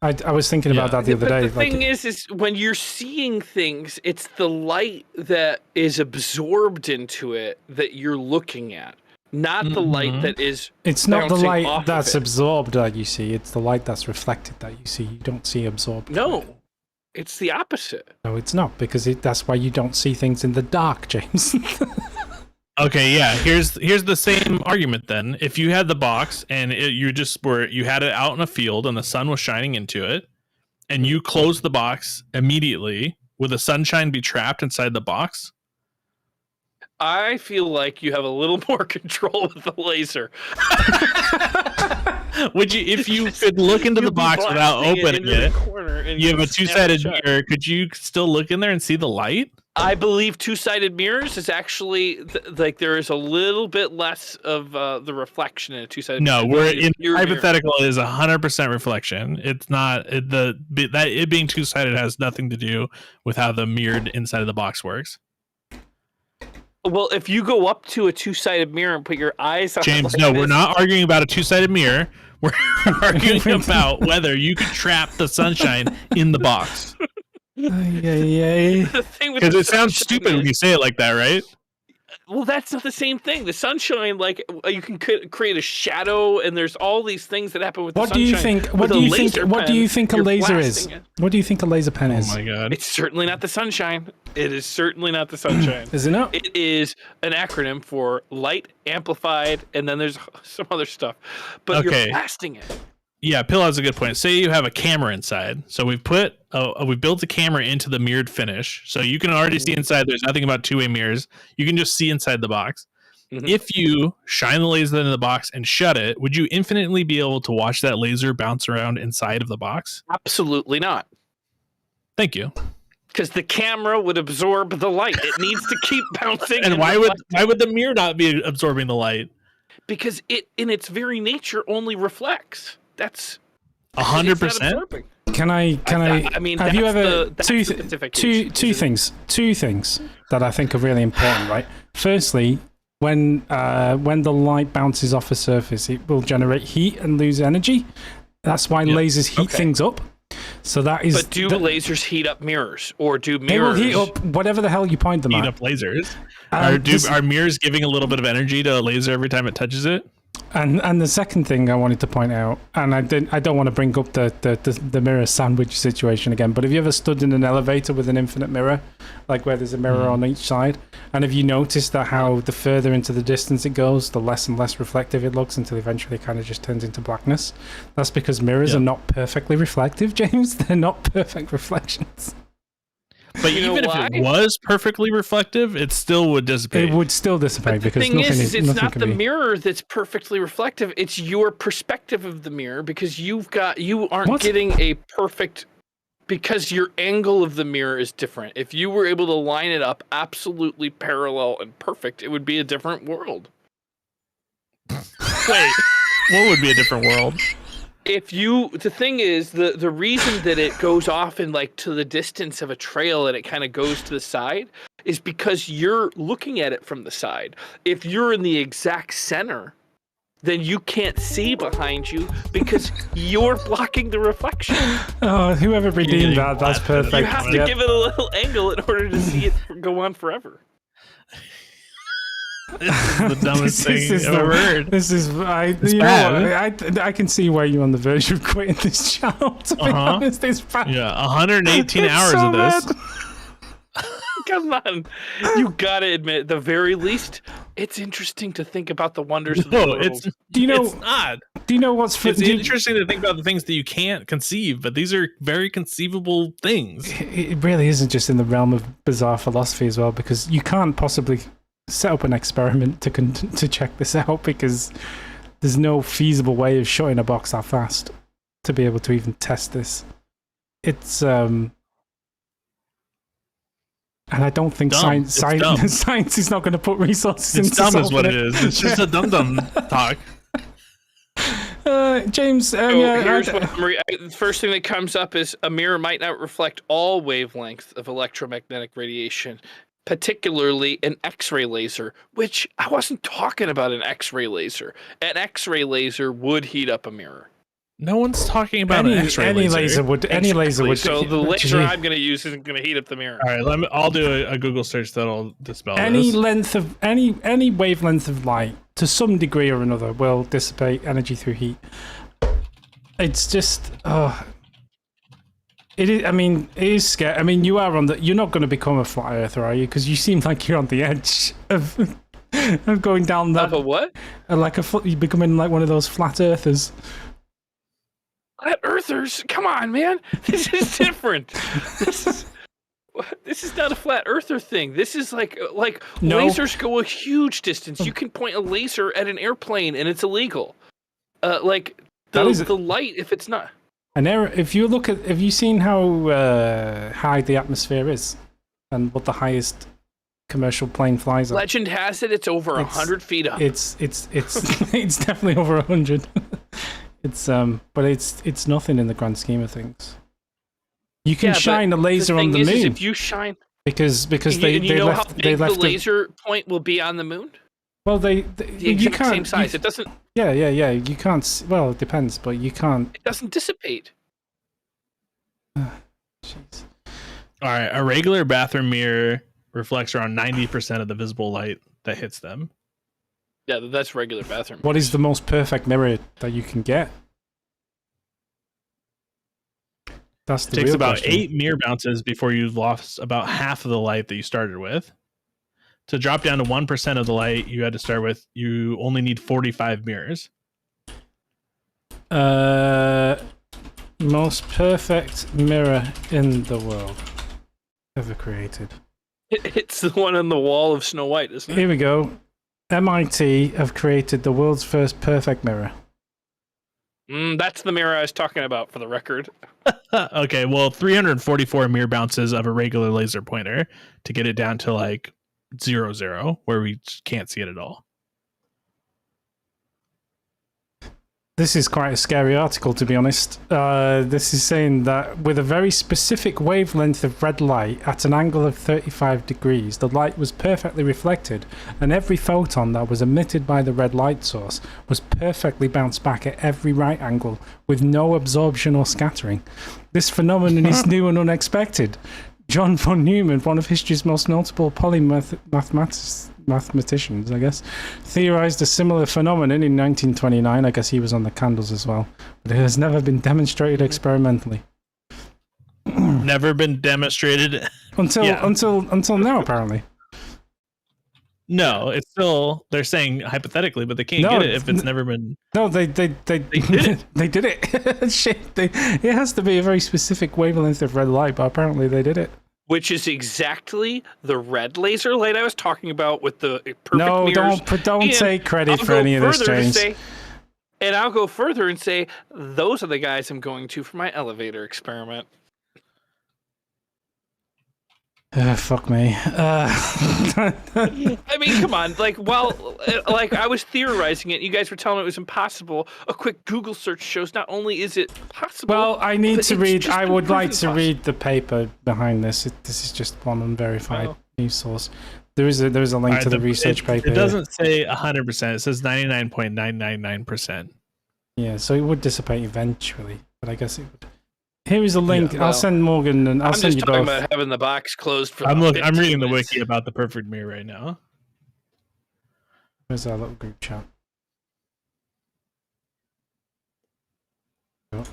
I was thinking about that the other day. The thing is when you're seeing things, it's the light that is absorbed into it that you're looking at. Not the light that is. It's not the light that's absorbed that you see. It's the light that's reflected that you see. You don't see absorbed. No, it's the opposite. No, it's not, because that's why you don't see things in the dark, James. Okay, yeah. Here's the same argument then. If you had the box and you had it out in a field and the sun was shining into it, and you closed the box immediately, would the sunshine be trapped inside the box? I feel like you have a little more control with the laser. Would you, if you could look into the box without opening it, you have a two-sided mirror, could you still look in there and see the light? I believe two-sided mirrors is actually like there is a little bit less of the reflection in a two-sided mirror. No, hypothetical is 100% reflection. It's not it being two-sided has nothing to do with how the mirrored inside of the box works. Well, if you go up to a two-sided mirror and put your eyes on James, we're not arguing about a two-sided mirror. We're arguing about whether you could trap the sunshine in the box. Because it sounds stupid when you say it like that, right? Well, that's not the same thing. The sunshine, like you can create a shadow, and there's all these things that happen with the sunshine. What do you think a laser is? What do you think a laser pen is? Oh my god! It's certainly not the sunshine. It is certainly not the sunshine. Is it not? It is an acronym for light amplified, and then there's some other stuff. But you're blasting it. Yeah, Pill has a good point. Say you have a camera inside. So we've built a camera into the mirrored finish. So you can already see inside. There's nothing about two-way mirrors. You can just see inside the box. Mm-hmm. If you shine the laser into the box and shut it, would you infinitely be able to watch that laser bounce around inside of the box? Absolutely not. Thank you. Because the camera would absorb the light. It needs to keep bouncing. And why would the mirror not be absorbing the light? Because it, in its very nature, only reflects. That's 100%. Can I? I mean, have you ever two things that I think are really important, right? Firstly, when the light bounces off a surface, it will generate heat and lose energy. That's why lasers heat things up. So that is. But do lasers heat up mirrors, or do mirrors? They will heat up whatever the hell you point them at. Heat up lasers. Are mirrors giving a little bit of energy to a laser every time it touches it? And the second thing I wanted to point out, and I don't want to bring up the mirror sandwich situation again, but have you ever stood in an elevator with an infinite mirror, like where there's a mirror on each side? And have you noticed that how the further into the distance it goes, the less and less reflective it looks until eventually it kind of just turns into blackness? That's because mirrors are not perfectly reflective, James. They're not perfect reflections. But even if it was perfectly reflective, it still would dissipate. It would still dissipate because nothing is. It's not the mirror that's perfectly reflective. It's your perspective of the mirror because you aren't getting a perfect. Because your angle of the mirror is different. If you were able to line it up absolutely parallel and perfect, it would be a different world. Wait, what would be a different world? The thing is, the reason that it goes off in like to the distance of a trail and it kind of goes to the side is because you're looking at it from the side. If you're in the exact center, then you can't see behind you because you're blocking the reflection. Oh, whoever redeemed that's perfect. You have to give it a little angle in order to see it go on forever. This is the dumbest thing I've ever heard. This is I can see why you're on the verge of quitting this channel. To be honest, it's bad. Yeah, 118 hours of this. Come on, you gotta admit, at the very least, it's interesting to think about the wonders of the world. It's not. Do you know what's? It's interesting to think about the things that you can't conceive, but these are very conceivable things. It really isn't just in the realm of bizarre philosophy as well, because you can't possibly set up an experiment to check this out because there's no feasible way of shutting a box that fast to be able to even test this. It's and I don't think science is not going to put resources into solving it. It's dumb is what it is. It's just a dumb talk. James, here's the first thing that comes up is a mirror might not reflect all wavelengths of electromagnetic radiation, particularly an X-ray laser, which I wasn't talking about an X-ray laser. An X-ray laser would heat up a mirror. No one's talking about an X-ray laser. Any laser would. So the laser I'm going to use isn't going to heat up the mirror. All right, I'll do a Google search that'll dispel any this. length of any wavelength of light to some degree or another will dissipate energy through heat. It's just it is. I mean, it is scary. I mean, you're not going to become a flat earther, are you? Because you seem like you're on the edge of going down that. Of a what? You're becoming like one of those flat earthers. Flat earthers? Come on, man. This is different. This is not a flat earther thing. This is like lasers go a huge distance. You can point a laser at an airplane and it's illegal. The light, if it's not. If you seen how high the atmosphere is and what the highest commercial plane flies at? Legend has it's over 100 feet up. It's definitely over 100. But it's nothing in the grand scheme of things. You can shine a laser on the moon. If you shine, because they left the laser point will be on the moon. Well, the exact same size. It doesn't. Yeah. You can't. Well, it depends, but you can't. It doesn't dissipate. Jeez. All right, a regular bathroom mirror reflects around 90% of the visible light that hits them. Yeah, that's regular bathroom. What is the most perfect mirror that you can get? That's the It takes real about question. 8 mirror bounces before you've lost about half of the light that you started with. To drop down to 1% of the light you had to start with, you only need 45 mirrors. Most perfect mirror in the world ever created. It's the one on the wall of Snow White, isn't it? Here we go. MIT have created the world's first perfect mirror. That's the mirror I was talking about, for the record. Okay, well, 344 mirror bounces of a regular laser pointer to get it down to like 0, where we can't see it at all. This is quite a scary article, to be honest. This is saying that with a very specific wavelength of red light at an angle of 35 degrees, the light was perfectly reflected, and every photon that was emitted by the red light source was perfectly bounced back at every right angle, with no absorption or scattering. This phenomenon is new and unexpected. John von Neumann, one of history's most notable mathematicians, I guess, theorized a similar phenomenon in 1929. I guess he was on the candles as well, but it has never been demonstrated experimentally. Never been demonstrated until now, apparently. No, it's still, they're saying hypothetically, but they can't get it if it's never been. No, they did it. They did it. Shit, it has to be a very specific wavelength of red light, but apparently they did it. Which is exactly the red laser light I was talking about with the perfect No, mirrors. don't take credit for any of this, James. And I'll go further and say, those are the guys I'm going to for my elevator experiment. Fuck me. I mean, come on. Like I was theorizing it, you guys were telling me it was impossible. A quick Google search shows not only is it possible. Well, I need to read. I would like to read the paper behind this. This is just one unverified news source. There is a link to the research paper. It doesn't say 100%. It says 99.999%. Yeah, so it would dissipate eventually, but I guess it would. Here is a link. I'll send Morgan and I'll send you both. I'm just talking about having the box closed for. I'm reading the wiki about the perfect mirror right now. Where's our little group chat?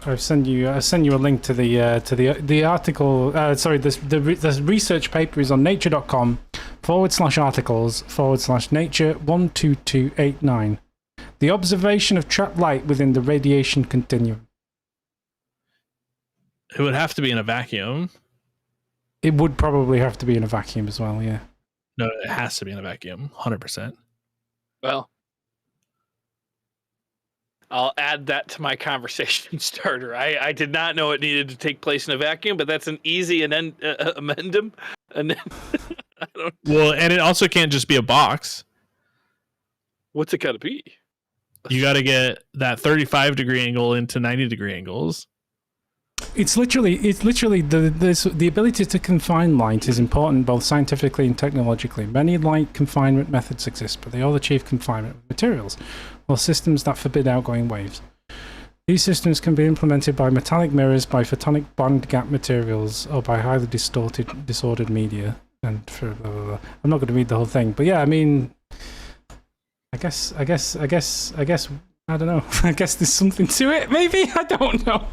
I've sent you a link to the article. Sorry, the research paper is on nature.com/articles/nature 12289. The observation of trapped light within the radiation continuum. It would have to be in a vacuum. It would probably have to be in a vacuum as well, yeah. No, it has to be in a vacuum, 100%. Well, I'll add that to my conversation starter. I did not know it needed to take place in a vacuum, but that's an easy amendum. And I don't. Well, and it also can't just be a box. What's it got to be? You got to get that 35-degree angle into 90-degree angles. It's literally the ability to confine light is important both scientifically and technologically. Many light confinement methods exist, but they all achieve confinement with materials or systems that forbid outgoing waves. These systems can be implemented by metallic mirrors, by photonic band gap materials, or by highly disordered media. And for blah, blah, blah. I'm not going to read the whole thing, but yeah, I mean, I guess I don't know. I guess there's something to it. Maybe I don't know.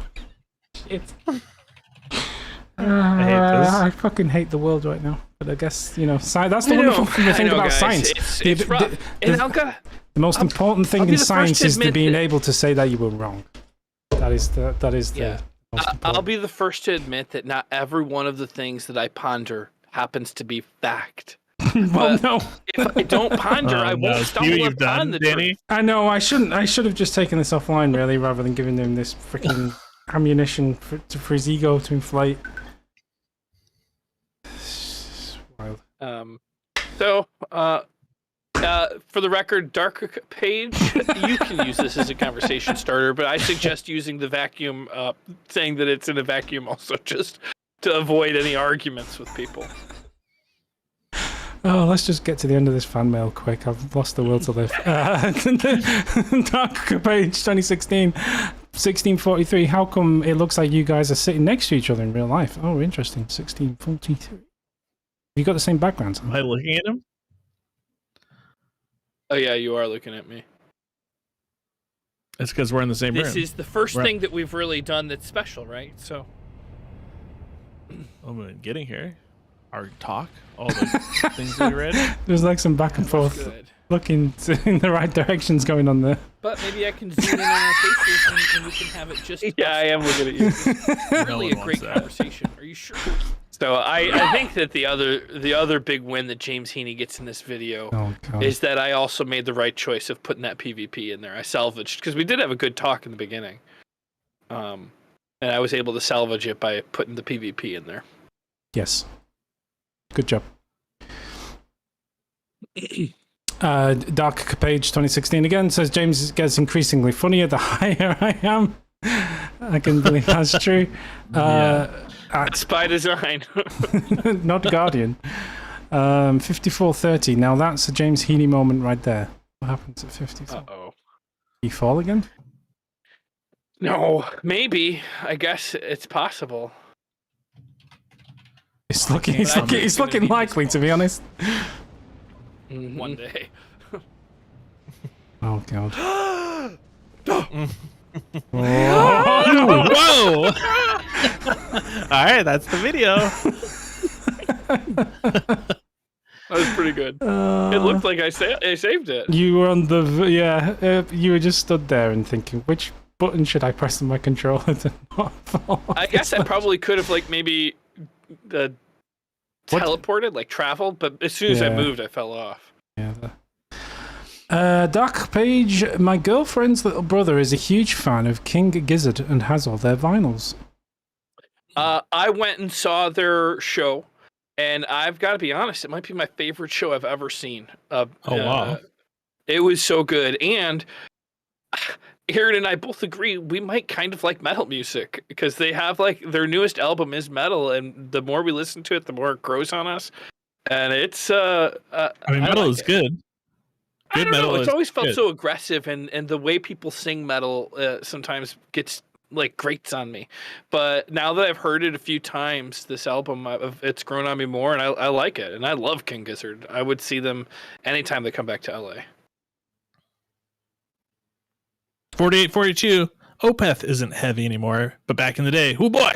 I fucking hate the world right now, but I guess that's the wonderful thing about science. It's rough. The most important thing in science is being able to say that you were wrong. That is the most important. I'll be the first to admit that not every one of the things that I ponder happens to be fact. Well, no. If I don't ponder, I won't stumble upon the Danny. truth. I know. I should have just taken this offline, really, rather than giving him this freaking ammunition for his ego to inflate. Wild. For the record, Dark Page, you can use this as a conversation starter, but I suggest using the vacuum, saying that it's in a vacuum also, just to avoid any arguments with people. Oh, let's just get to the end of this fan mail quick. I've lost the will to live. Dark Page 2016, 1643. How come it looks like you guys are sitting next to each other in real life? Oh, interesting. 1643. You got the same backgrounds. Am I looking at him? Oh yeah, you are looking at me. It's because we're in the same room. This is the first thing that we've really done that's special, right? So, getting here, our talk, all the things we read. There's like some back and forth, looking in the right directions going on there. But maybe I can zoom in on our faces and we can have it just. Yeah, I am looking at you. Really a great conversation. Are you sure? So I think that the other big win that James Heaney gets in this video is that I also made the right choice of putting that PvP in there. I salvaged, because we did have a good talk in the beginning, and I was able to salvage it by putting the PvP in there. Yes, good job. Dark Page 2016 again says James gets increasingly funnier the higher I am. I can believe that's true. That's by design. Not Guardian. 54:30. Now that's a James Heaney moment right there. What happens at 54? Uh-oh. He fall again? No, maybe. I guess it's possible. It's looking likely, to be honest. One day. Oh god. Whoa! All right, that's the video. That was pretty good. It looked like I saved it. You were on you were just stood there and thinking, which button should I press on my controller to not fall? I guess I probably could have maybe teleported, traveled, but as soon as I moved, I fell off. Yeah. Dark Page, my girlfriend's little brother is a huge fan of King Gizzard and has all their vinyls. I went and saw their show, and I've got to be honest, it might be my favorite show I've ever seen. Wow. It was so good. And Aaron and I both agree we might kind of like metal music, because they have their newest album is metal, and the more we listen to it, the more it grows on us. And it's metal is good. I don't know. It's always felt so aggressive, and the way people sing metal sometimes gets grates on me. But now that I've heard it a few times, this album, it's grown on me more, and I like it. And I love King Gizzard. I would see them anytime they come back to LA. 4842. Opeth isn't heavy anymore, but back in the day, oh boy,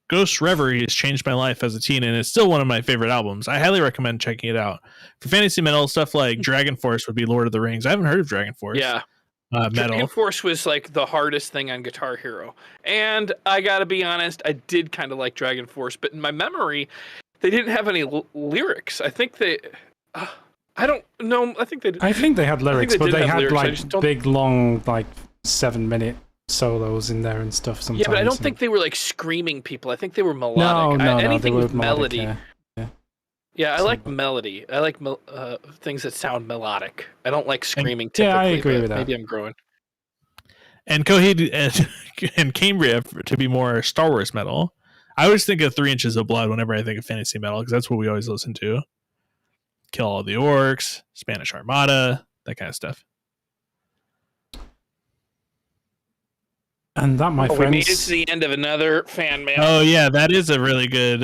Ghost Reverie has changed my life as a teen, and it's still one of my favorite albums. I highly recommend checking it out. For fantasy metal, stuff like Dragon Force would be Lord of the Rings. I haven't heard of Dragon Force. Yeah. Metal. Dragon Force was the hardest thing on Guitar Hero. And I gotta be honest, I did kind of like Dragon Force, but in my memory, they didn't have any lyrics. I think they... I don't know. I think they had lyrics, but they had lyrics. big, long, 7-minute solos in there and stuff sometimes. Yeah, but I don't think they were screaming people. I think they were melodic. No, anything they were with melody. Yeah, I like melody. I like things that sound melodic. I don't like screaming typically. Yeah, I agree with that. Maybe I'm growing. And Coheed and Cambria to be more Star Wars metal. I always think of 3 Inches of Blood whenever I think of fantasy metal, because that's what we always listen to. Kill All the Orcs, Spanish Armada, that kind of stuff. And that, my friends... We made it to the end of another fan mail. Oh, yeah, that is a really good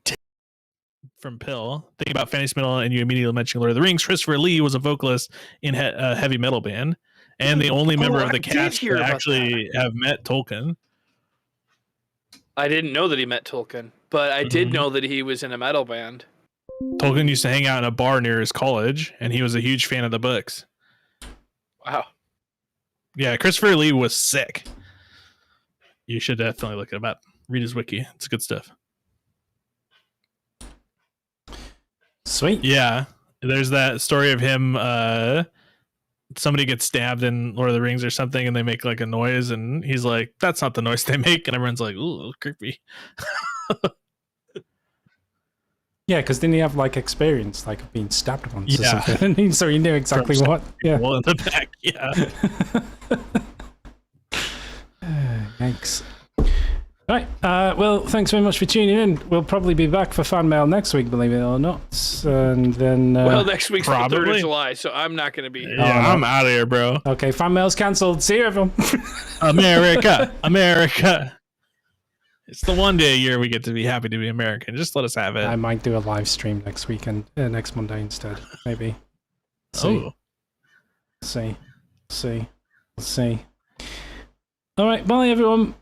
tip from Pill. Think about fantasy metal, and you immediately mentioned Lord of the Rings. Christopher Lee was a vocalist in a heavy metal band, and the only member of the cast to actually have met Tolkien. I didn't know that he met Tolkien, but I did know that he was in a metal band. Tolkien used to hang out in a bar near his college, and he was a huge fan of the books. Wow. Yeah, Christopher Lee was sick. You should definitely look him up. Read his wiki. It's good stuff. Sweet. Yeah. There's that story of him, somebody gets stabbed in Lord of the Rings or something, and they make a noise, and he's like, that's not the noise they make, and everyone's like, ooh, creepy. Yeah, because didn't he have experience of being stabbed once or something? So he knew exactly what. Yeah. Well, in the back, yeah. Thanks. Right. Well, thanks very much for tuning in. We'll probably be back for fan mail next week, believe it or not. And then. Next week's the 3rd of July, so I'm not going to be here. Yeah, I'm out of here, bro. Okay, fan mail's cancelled. See you, everyone. America. It's the one day a year we get to be happy to be American. Just let us have it. I might do a live stream next weekend, next Monday instead, maybe. See. Oh. See. See. See. All right. Bye, everyone.